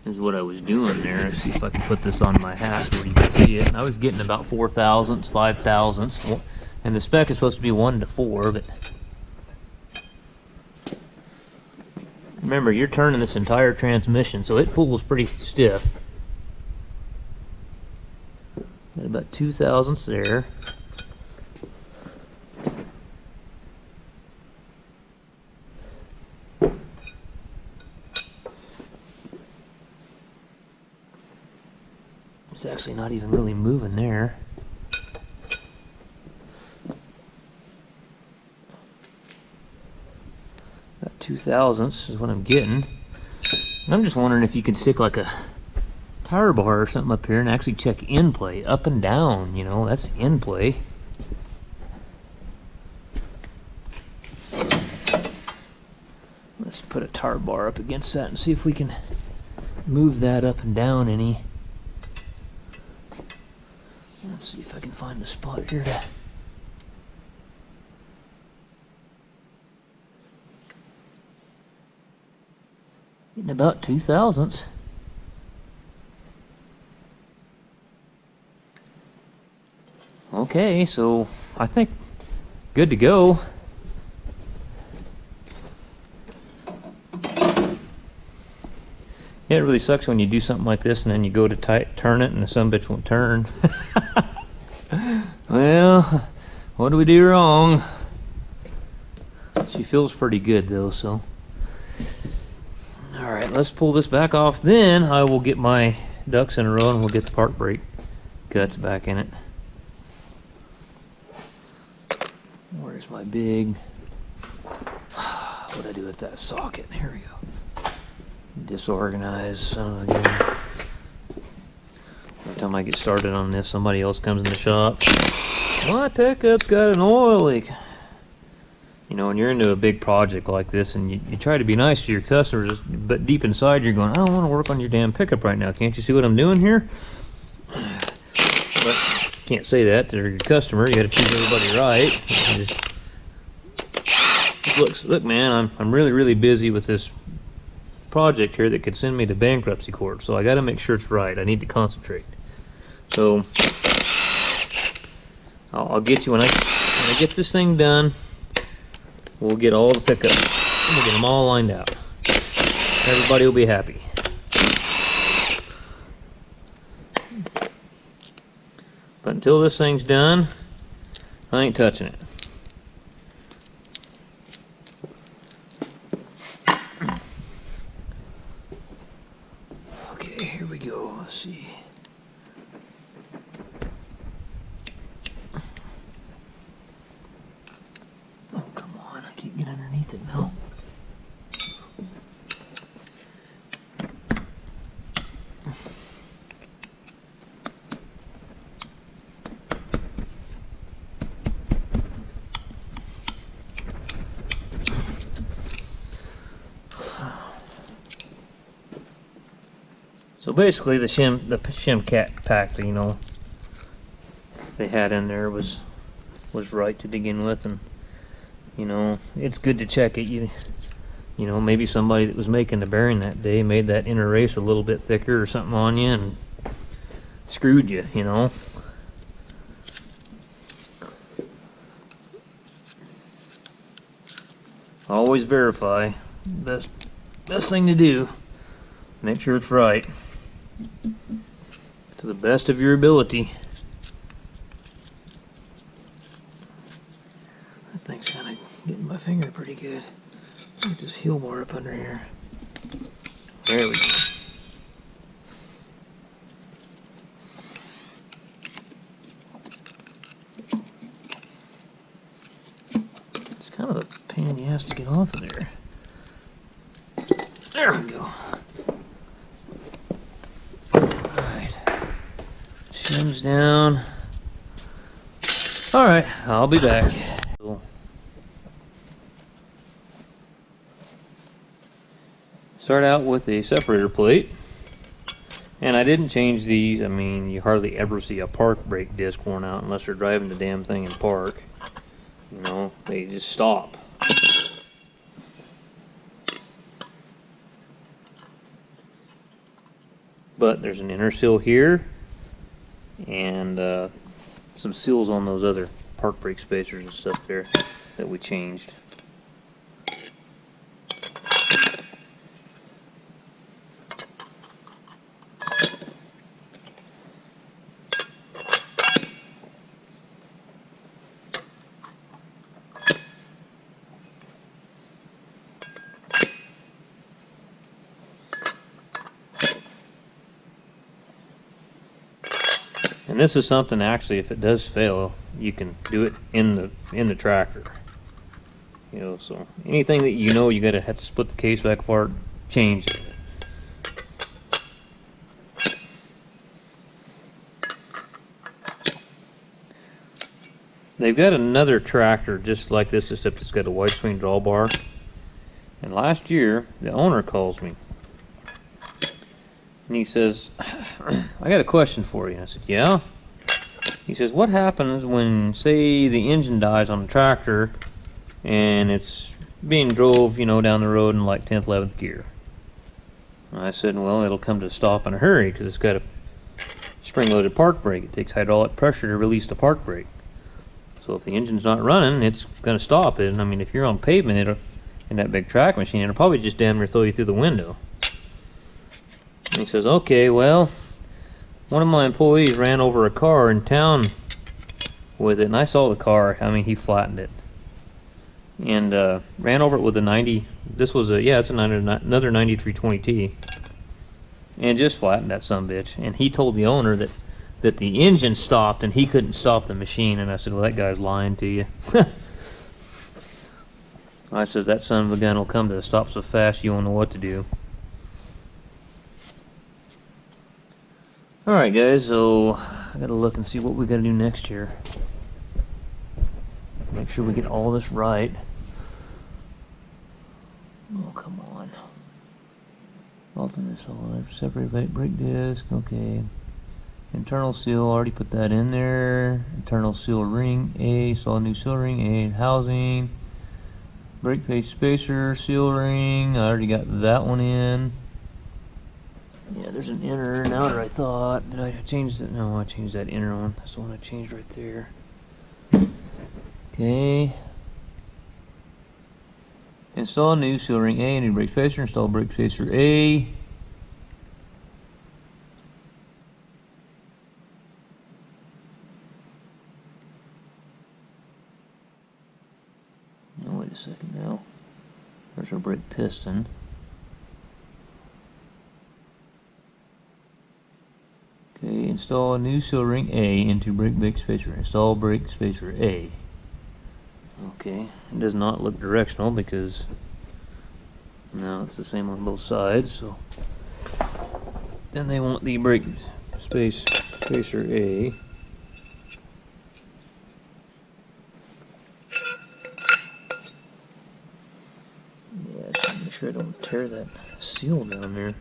Is what I was doing there. Let's see if I can put this on my hat where you can see it. And I was getting about 4 thousandths, 5 thousandths, and the spec is supposed to be 1 to 4, but remember, you're turning this entire transmission, so it pulls pretty stiff. Got about 2 thousandths there. It's actually not even really moving there. About 2 thousandths is what I'm getting. I'm just wondering if you can stick like a tire bar or something up here and actually check in play, up and down, you know, that's in play. Let's put a tire bar up against that and see if we can move that up and down any. Let's see if I can find a spot here to getting about 2 thousandths. Okay, so I think good to go. Yeah, it really sucks when you do something like this and then you go to turn it and the sumbitch won't turn. Well, what do we do wrong? She feels pretty good though, so. Alright, let's pull this back off. Then I will get my ducks in a row and we'll get the park brake guts back in it. Where's my big... What'd I do with that socket? Here we go. Disorganized son of a gun. Every time I get started on this, somebody else comes in the shop. My pickup's got an oil leak. You know, when you're into a big project like this and you try to be nice to your customers, but deep inside you're going, I don't want to work on your damn pickup right now. Can't you see what I'm doing here? But can't say that to your customer. You got to treat everybody right. Look, man, I'm really busy with this project here that could send me to bankruptcy court, so I got to make sure it's right. I need to concentrate. So I'll get you when I get this thing done. We'll get all the pickups. We'll get them all lined out. Everybody will be happy. But until this thing's done, I ain't touching it. Okay, here we go. Let's see. Oh, come on. I can't get underneath it now. So basically, the shim cat pack, you know, they had in there was right to begin with, and you know, it's good to check it. You know, maybe somebody that was making the bearing that day made that inner race a little bit thicker or something on you and screwed you, you know. Always verify. Best thing to do. Make sure it's right. To the best of your ability. That thing's kind of getting my finger pretty good. Get this heel bar up under here. There we go. It's kind of a pain in the ass to get off of there. There we go. Alright. Shim's down. Alright, I'll be back. Start out with a separator plate. And I didn't change these. I mean, you hardly ever see a park brake disc worn out unless you're driving the damn thing in park. You know, they just stop. But there's an inner seal here and some seals on those other park brake spacers and stuff there that we changed. And this is something, actually, if it does fail, you can do it in the tractor. You know, so anything that you know you gotta have to split the case back apart, change it. They've got another tractor just like this, except it's got a wide swing drawbar. And last year, the owner calls me. And he says, I got a question for you. And I said, yeah? He says, what happens when, say, the engine dies on the tractor and it's being drove, you know, down the road in like 10th, 11th gear? And I said, well, it'll come to a stop in a hurry because it's got a spring-loaded park brake. It takes hydraulic pressure to release the park brake. So if the engine's not running, it's going to stop it. And I mean, if you're on pavement, in that big track machine, it'll probably just damn near throw you through the window. And he says, okay, well, one of my employees ran over a car in town with it, and I saw the car. I mean, he flattened it. And ran over it with a 90, this was a, yeah, it's another 9320T. And just flattened that sumbitch. And he told the owner that the engine stopped and he couldn't stop the machine. And I said, well, that guy's lying to you. I says, that son of a gun will come to a stop so fast you won't know what to do. Alright guys, so I gotta look and see what we gotta do next year. Make sure we get all this right. Oh, come on. Alternate solid, separate brake disc, okay. Internal seal, already put that in there. Internal seal ring, A, saw a new seal ring, A, housing. Brake paste spacer, seal ring, I already got that one in. Yeah, there's an inner and outer, I thought. Did I change that? No, I changed that inner one. That's the one I changed right there. Okay. Install new seal ring A, new brake spacer, install brake spacer A. No, wait a second now. There's our brake piston. Okay, install a new seal ring A into brake spacer. Install brake spacer A. Okay, it does not look directional because no, it's the same on both sides. So then they want the brake spacer A. Yeah, just make sure I don't tear that seal down there.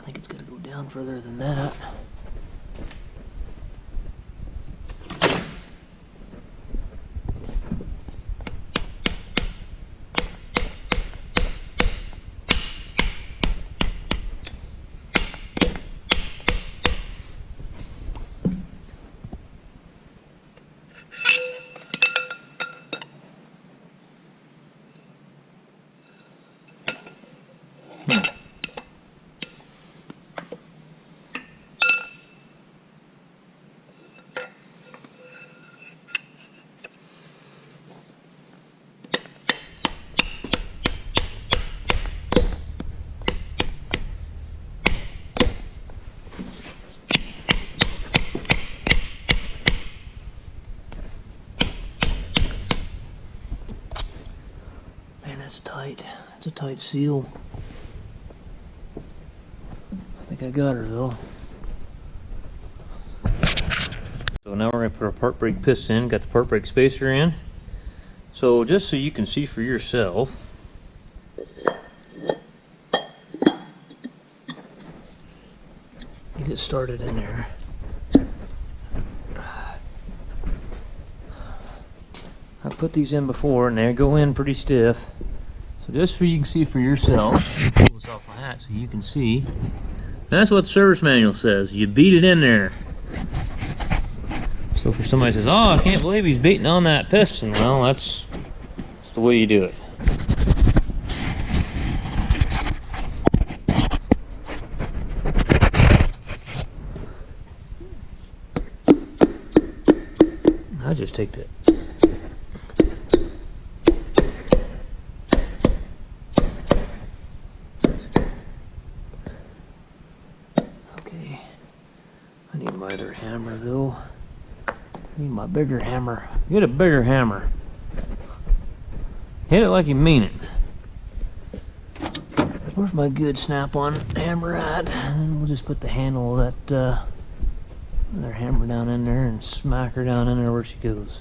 think it's got to go down further than that. That's tight. It's a tight seal. I think I got her though. So now we're going to put our part brake piston in. Got the part brake spacer in. So just so you can see for yourself, get it started in there. I put these in before and they go in pretty stiff. So just so you can see for yourself, pull this off my hat so you can see. That's what the service manual says. You beat it in there. So for somebody says, "Oh, I can't believe he's beating on that piston," well, that's the way you do it. I just take that. I need my other hammer though. I need my bigger hammer. Get a bigger hammer. Hit it like you mean it. Where's my good snap-on hammer at? And we'll just put the handle of that other hammer down in there and smack her down in there where she goes.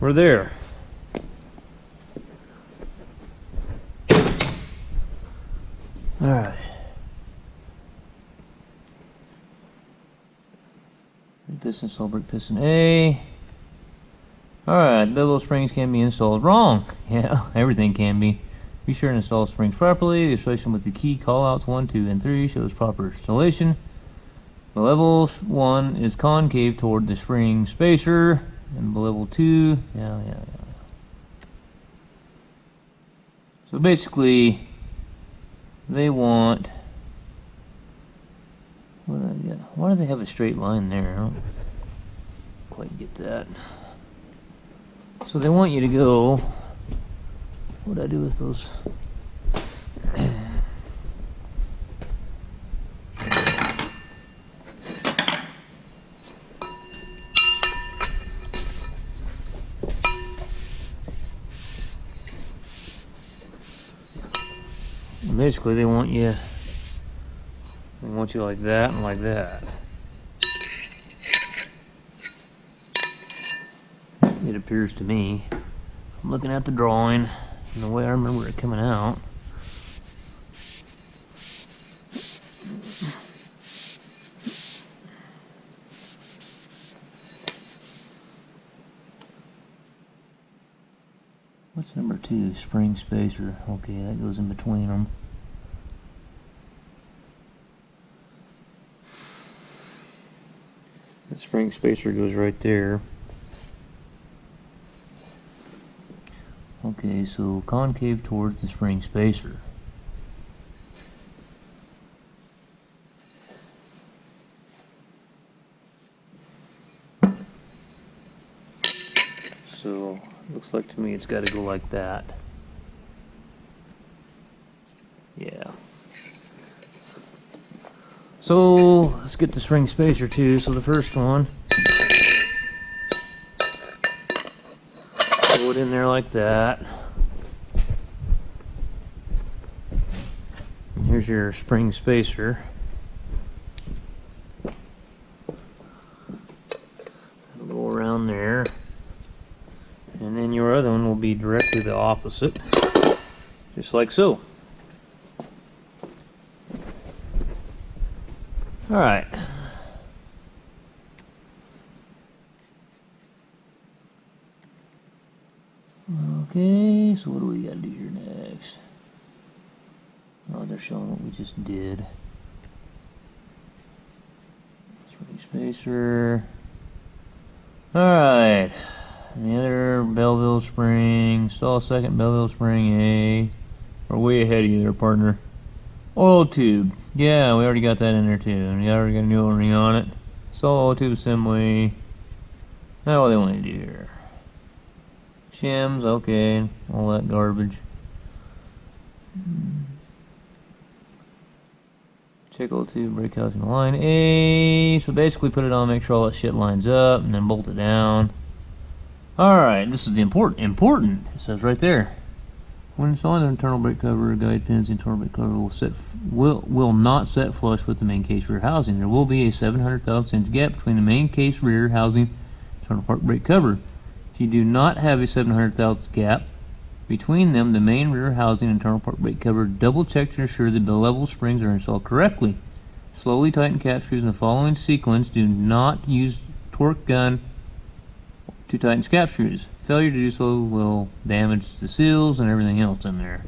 We're there. All right. Piston, install brake piston A. All right, bevel springs can be installed. Wrong. Yeah, everything can be. Be sure to install springs properly. The installation with the key callouts 1, 2, and 3 shows proper installation. The level 1 is concave toward the spring spacer. And level 2, yeah. So basically, they want. Why do they have a straight line there? I don't quite get that. So they want you to go. What do I do with those? Basically, they want you like that and like that. It appears to me. I'm looking at the drawing and the way I remember it coming out. What's number 2? Spring spacer. Okay, that goes in between them. The spring spacer goes right there. Okay, so concave towards the spring spacer. So, looks like to me it's got to go like that. Yeah. So, let's get the spring spacer too. So the first one, go it in there like that. And here's your spring spacer. It'll go around there. And then your other one will be directly the opposite. Just like so. Alright. Okay, so what do we gotta do here next? Oh, they're showing what we just did. Spring spacer. Alright. And the other Belleville spring. Install second Belleville spring A. We're way ahead of you there, partner. Oil tube. Yeah, we already got that in there too. And we already got a new O-ring on it. Install oil tube assembly. Now what do they want to do here? Shims, okay. All that garbage. Check oil tube, brake housing line A. So basically put it on, make sure all that shit lines up, and then bolt it down. Alright, this is the important. It says right there. When installing the internal brake cover, guide pins, the internal brake cover will not set flush with the main case rear housing. There will be a 700 thousandths gap between the main case rear housing and internal part brake cover. If you do not have a 700 thousandths gap between them, the main rear housing and internal part brake cover, double check to ensure the level springs are installed correctly. Slowly tighten cap screws in the following sequence. Do not use torque gun to tighten cap screws. Failure to do so will damage the seals and everything else in there.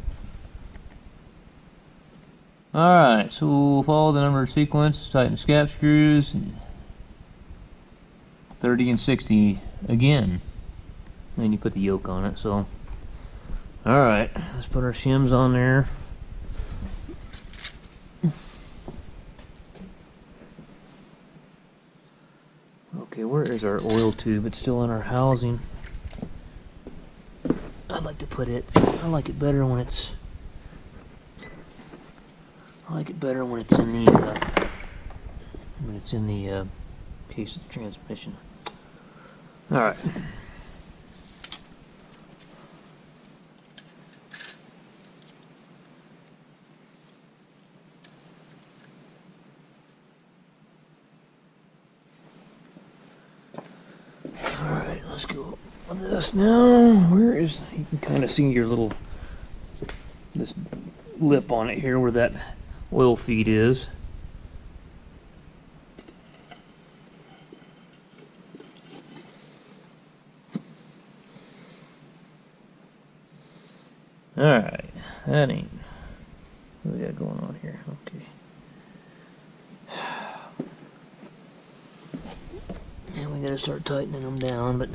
Alright, so we'll follow the number sequence, tighten the cap screws, 30 and 60 again. Then you put the yoke on it, so. Alright, let's put our shims on there. Okay, where is our oil tube? It's still in our housing. I'd like to put it, I like it better when it's in the case of the transmission. Alright. Alright, let's go on this now. Where is, you can kind of see your little, this lip on it here where that oil feed is. Alright, that ain't, what do we got going on here? Okay. And we gotta start tightening them down, but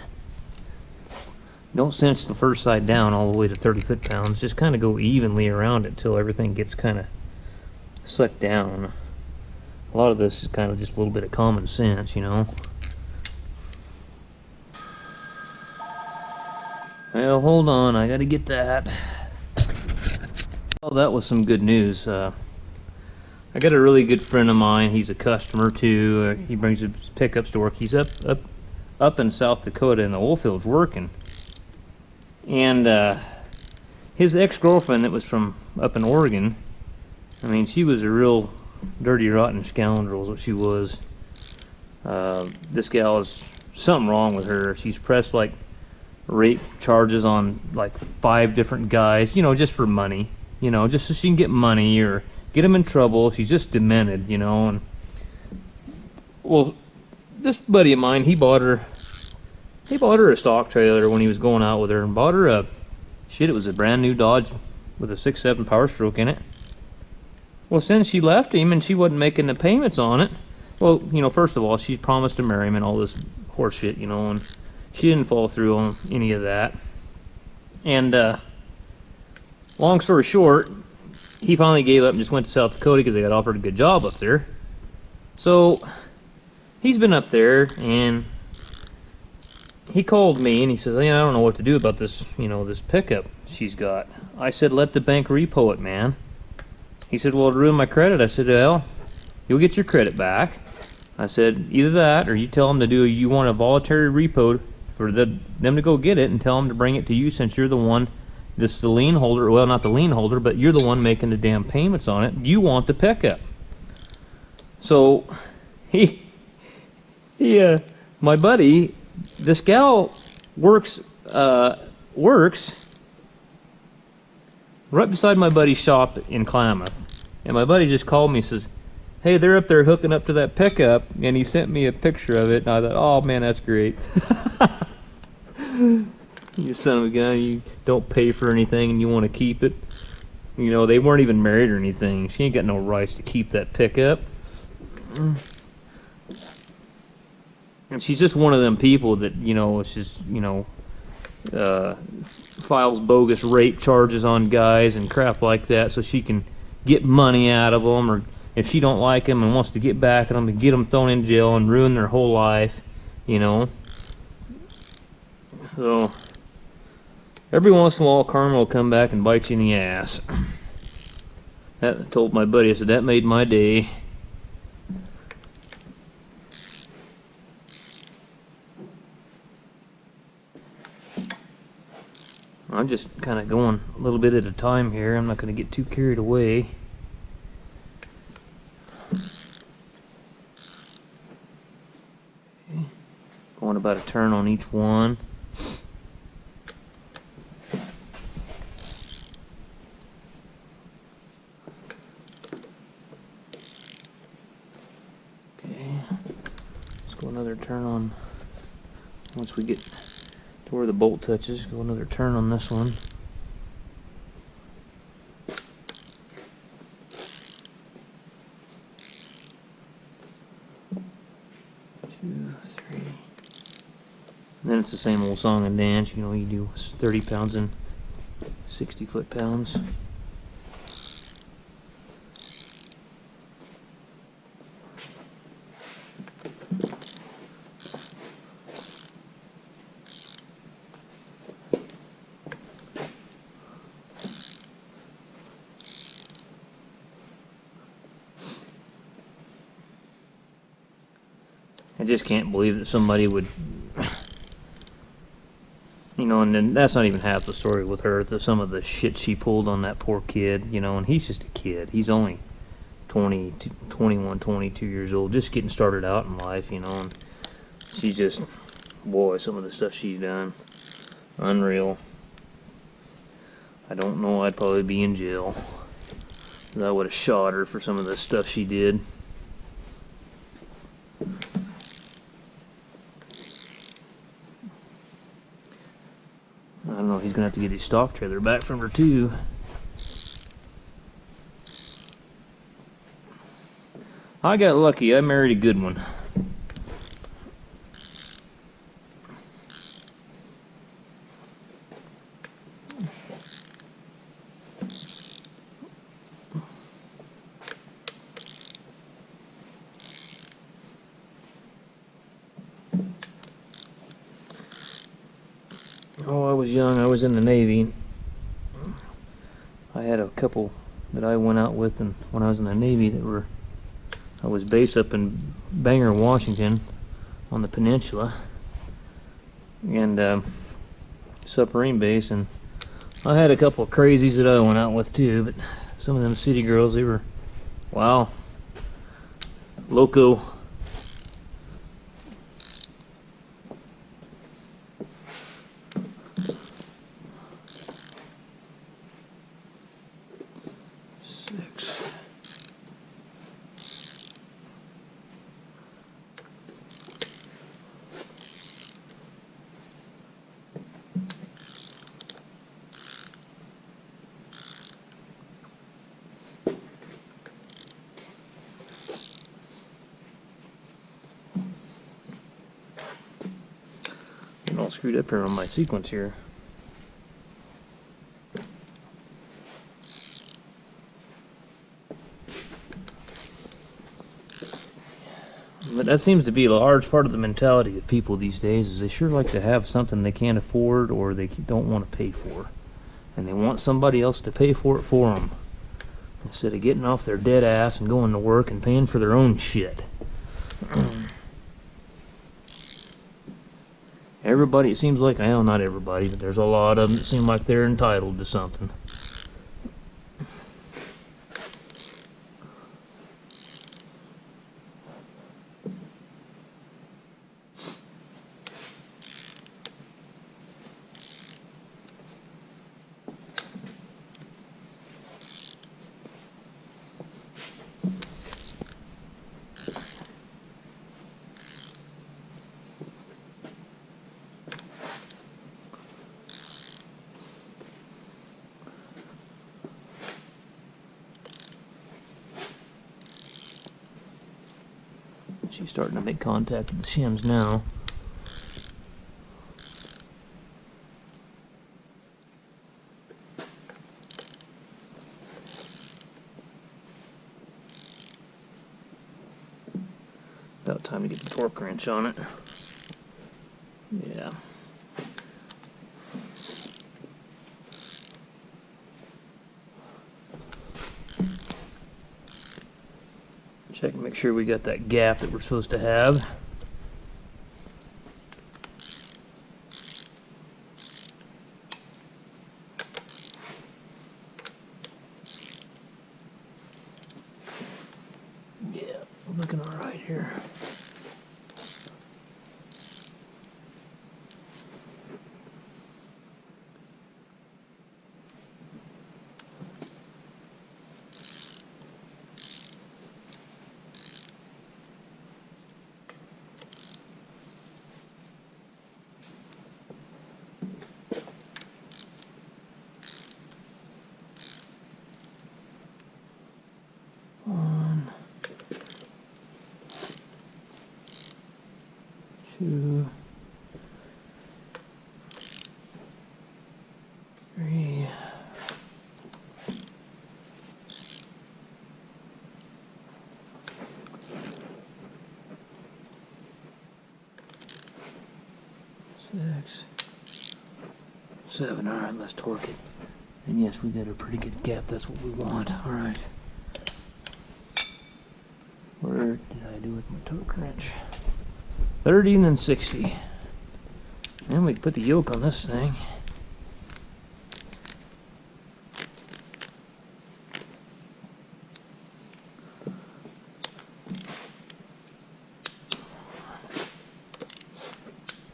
don't cinch the first side down all the way to 30 foot-pounds. Just kind of go evenly around it till everything gets kind of sucked down. A lot of this is kind of just a little bit of common sense, you know. Well, hold on, I gotta get that. Oh, that was some good news. I got a really good friend of mine. He's a customer too. He brings his pickups to work. He's up in South Dakota in the oil fields working. And his ex-girlfriend that was from up in Oregon, I mean, she was a real dirty, rotten scoundrel is what she was. This gal is something wrong with her. She's pressed like rape charges on like 5 different guys, you know, just for money. You know, just so she can get money or get them in trouble. She's just demented, you know. And well, this buddy of mine, he bought her a stock trailer when he was going out with her, and bought her a it was a brand new Dodge with a 6.7 Power Stroke in it. Well, since she left him and she wasn't making the payments on it, well, you know, first of all, she promised to marry him and all this horse shit, you know, and she didn't follow through on any of that. And long story short, he finally gave up and just went to South Dakota because they got offered a good job up there. So he's been up there, and he called me and he says, "Yeah, I don't know what to do about this, you know, this pickup she's got." I said, "Let the bank repo it, man." He said, "Well, it'll ruin my credit." I said, "Well, you'll get your credit back." I said, "Either that, or you tell them to do, you want a voluntary repo for them to go get it, and tell them to bring it to you since you're the one This is the lien holder. Well, not the lien holder, but you're the one making the damn payments on it. You want the pickup. So my buddy, this gal works right beside my buddy's shop in Klamath. And my buddy just called me and says, hey, they're up there hooking up to that pickup, and he sent me a picture of it, and I thought, oh man, that's great. You son of a gun, you don't pay for anything and you want to keep it. You know, they weren't even married or anything. She ain't got no rights to keep that pickup. And she's just one of them people that, you know, it's just, you know, files bogus rape charges on guys and crap like that so she can get money out of them, or if she don't like them and wants to get back at them and get them thrown in jail and ruin their whole life, you know. So every once in a while karma will come back and bite you in the ass. That, I told my buddy, I said, that made my day. I'm just kind of going a little bit at a time here. I'm not going to get too carried away. Okay. Going about a turn on each one. Okay. Let's go another turn on, once we get where the bolt touches, go another turn on this one. 2, 3. And then it's the same old song and dance, you know, you do 30 pounds and 60 foot-pounds. I just can't believe that somebody would, you know, and then that's not even half the story with her, some of the shit she pulled on that poor kid, you know, and he's just a kid. He's only 20, 21, 22 years old, just getting started out in life, you know, and she's just, boy, some of the stuff she's done, unreal. I don't know, I'd probably be in jail. I would have shot her for some of the stuff she did. I don't know, he's gonna have to get his stock trailer back from her too. I got lucky, I married a good one. Oh, I was young, I was in the Navy. I had a couple that I went out with and when I was in the Navy that were, I was based up in Bangor, Washington on the peninsula, and submarine base, and I had a couple of crazies that I went out with too, but some of them city girls, they were, wow, loco. Getting all screwed up here on my sequence here. But that seems to be a large part of the mentality of people these days, is they sure like to have something they can't afford or they don't want to pay for. And they want somebody else to pay for it for them, instead of getting off their dead ass and going to work and paying for their own shit. Everybody, it seems like, well, not everybody, but there's a lot of them that seem like they're entitled to something. She's starting to make contact with the shims now. About time to get the torque wrench on it. Yeah. Check and make sure we got that gap that we're supposed to have. Yeah, looking all right here. One, two, three, six, seven. All right, let's torque it. And yes, we got a pretty good gap. That's what we want. All right. Where did I do with my torque wrench? 30 and then 60. And we can put the yoke on this thing.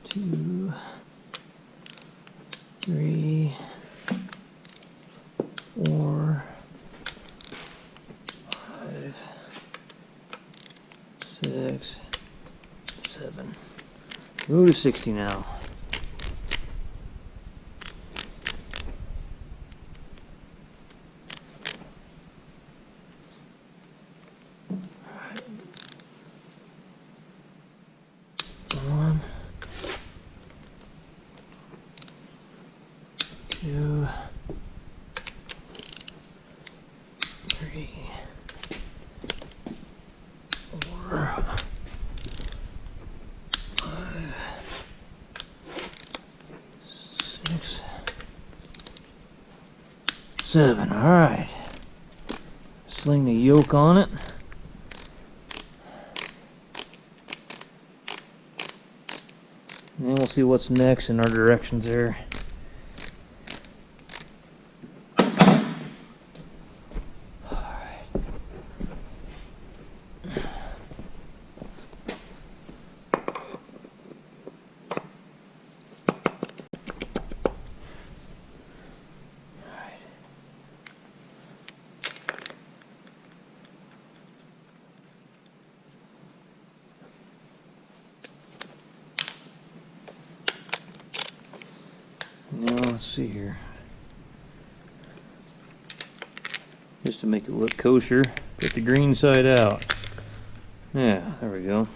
Two, three, four, five, 6, 7. Go to 60 now. One, two, three, four, 5, 6, 7. All right. Sling the yoke on it. And then we'll see what's next in our directions there. Now let's see here. Just to make it look kosher, get the green side out. Yeah, there we go.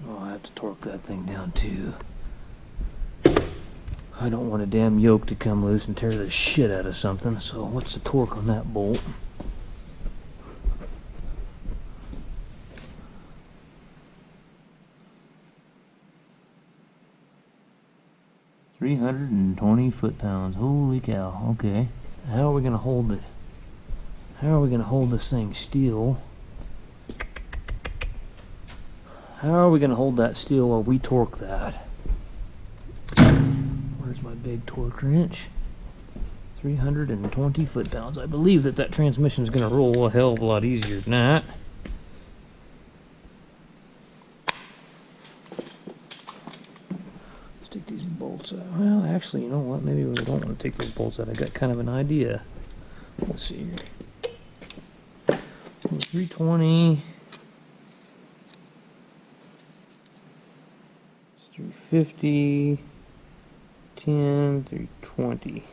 Oh, I have to torque that thing down too. I don't want a damn yoke to come loose and tear the shit out of something, so what's the torque on that bolt? 320 foot-pounds. Holy cow. Okay. How are we going to hold it? How are we going to hold this thing still? How are we going to hold that still while we torque that? Where's my big torque wrench? 320 foot-pounds. I believe that transmission is going to roll a hell of a lot easier than that. Let's take these bolts out. Well, actually, you know what? Maybe we don't want to take those bolts out. I got kind of an idea. Let's see here. 320. 350. 10, 320.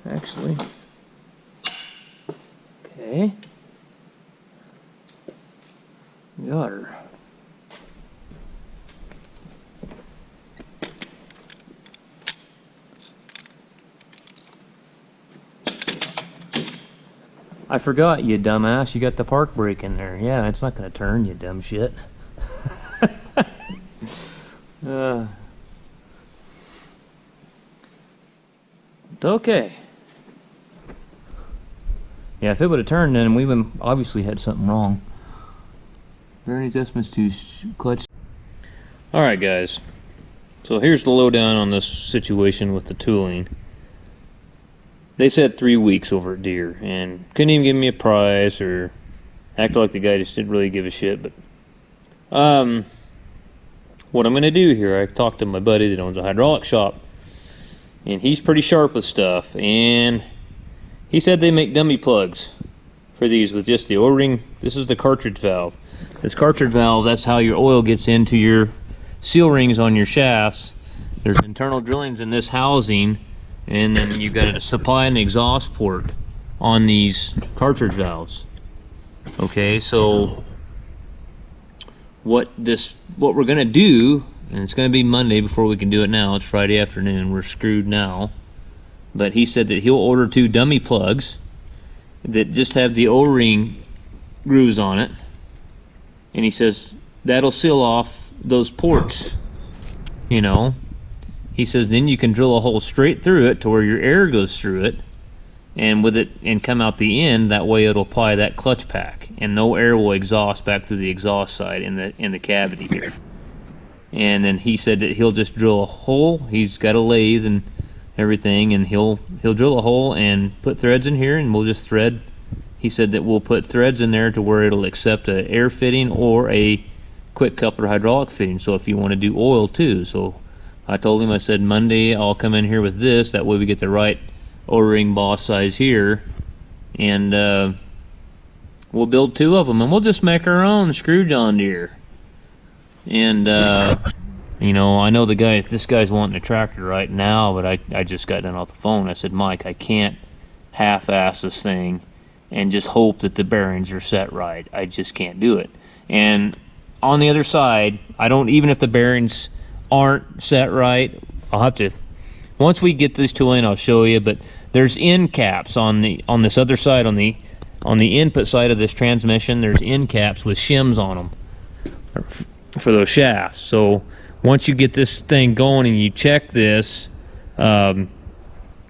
Actually, okay, got her. I forgot, you dumbass, you got the park brake in there. Yeah, it's not gonna turn, you dumb shit. It's okay. Yeah, if it would have turned, then we would obviously had something wrong. Bearing adjustments to clutch. Alright guys, so here's the lowdown on this situation with the tooling. They said 3 weeks over at Deere, and couldn't even give me a price or act like the guy just didn't really give a shit. But what I'm going to do here, I talked to my buddy that owns a hydraulic shop, and he's pretty sharp with stuff, and he said they make dummy plugs for these with just the O-ring. This is the cartridge valve. This cartridge valve, that's how your oil gets into your seal rings on your shafts. There's internal drillings in this housing, and then you've got a supply and exhaust port on these cartridge valves. Okay, so what we're gonna do, and it's gonna be Monday before we can do it now. It's Friday afternoon. We're screwed now. But he said that he'll order 2 dummy plugs that just have the O-ring grooves on it, and he says that'll seal off those ports, you know. He says then you can drill a hole straight through it to where your air goes through it, and with it and come out the end. That way it'll apply that clutch pack, and no air will exhaust back through the exhaust side in the cavity here. And then he said that he'll just drill a hole. He's got a lathe and everything, and he'll drill a hole and put threads in here, and we'll just thread. He said that we'll put threads in there to where it'll accept a air fitting or a quick coupler hydraulic fitting. So if you want to do oil too. So I told him, I said Monday I'll come in here with this, that way we get the right O-ring boss size here, and we'll build 2 of them, and we'll just make our own screw John Deere. And you know, I know this guy's wanting a tractor right now, but I just got done off the phone. I said, Mike, I can't half-ass this thing and just hope that the bearings are set right. I just can't do it. And on the other side, even if the bearings aren't set right, I'll have to, once we get this tool in, I'll show you. But there's end caps on this other side, on the input side of this transmission. There's end caps with shims on them for those shafts. So once you get this thing going and you check this, you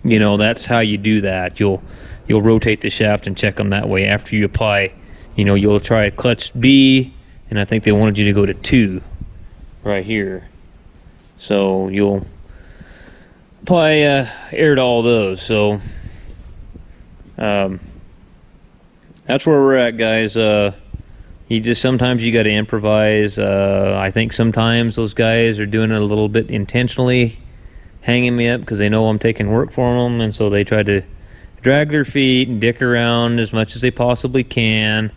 know, that's how you do that. You'll rotate the shaft and check them that way. After you apply, you know, you'll try clutch B, and I think they wanted you to go to 2 right here. So you'll apply air to all those. So that's where we're at, guys. Sometimes you got to improvise. I think sometimes those guys are doing it a little bit intentionally, hanging me up because they know I'm taking work for them, and so they try to drag their feet and dick around as much as they possibly can.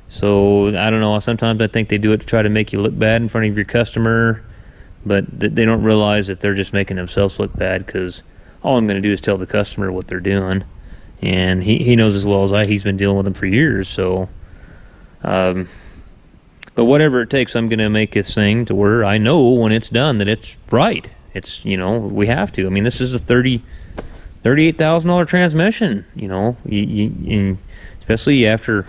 So I don't know, sometimes I think they do it to try to make you look bad in front of your customer, but they don't realize that they're just making themselves look bad, because all I'm going to do is tell the customer what they're doing, and he knows as well as he's been dealing with them for years. So but whatever it takes, I'm going to make this thing to where I know when it's done that it's right. It's, you know, we have to. I mean, this is a $38,000 transmission, you know, especially after,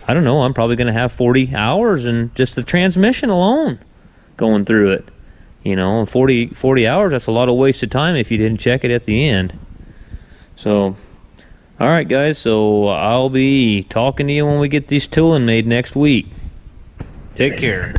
I don't know, I'm probably going to have 40 hours in just the transmission alone going through it. You know, 40 hours, that's a lot of wasted time if you didn't check it at the end. So, alright guys, so I'll be talking to you when we get these tooling made next week. Take care.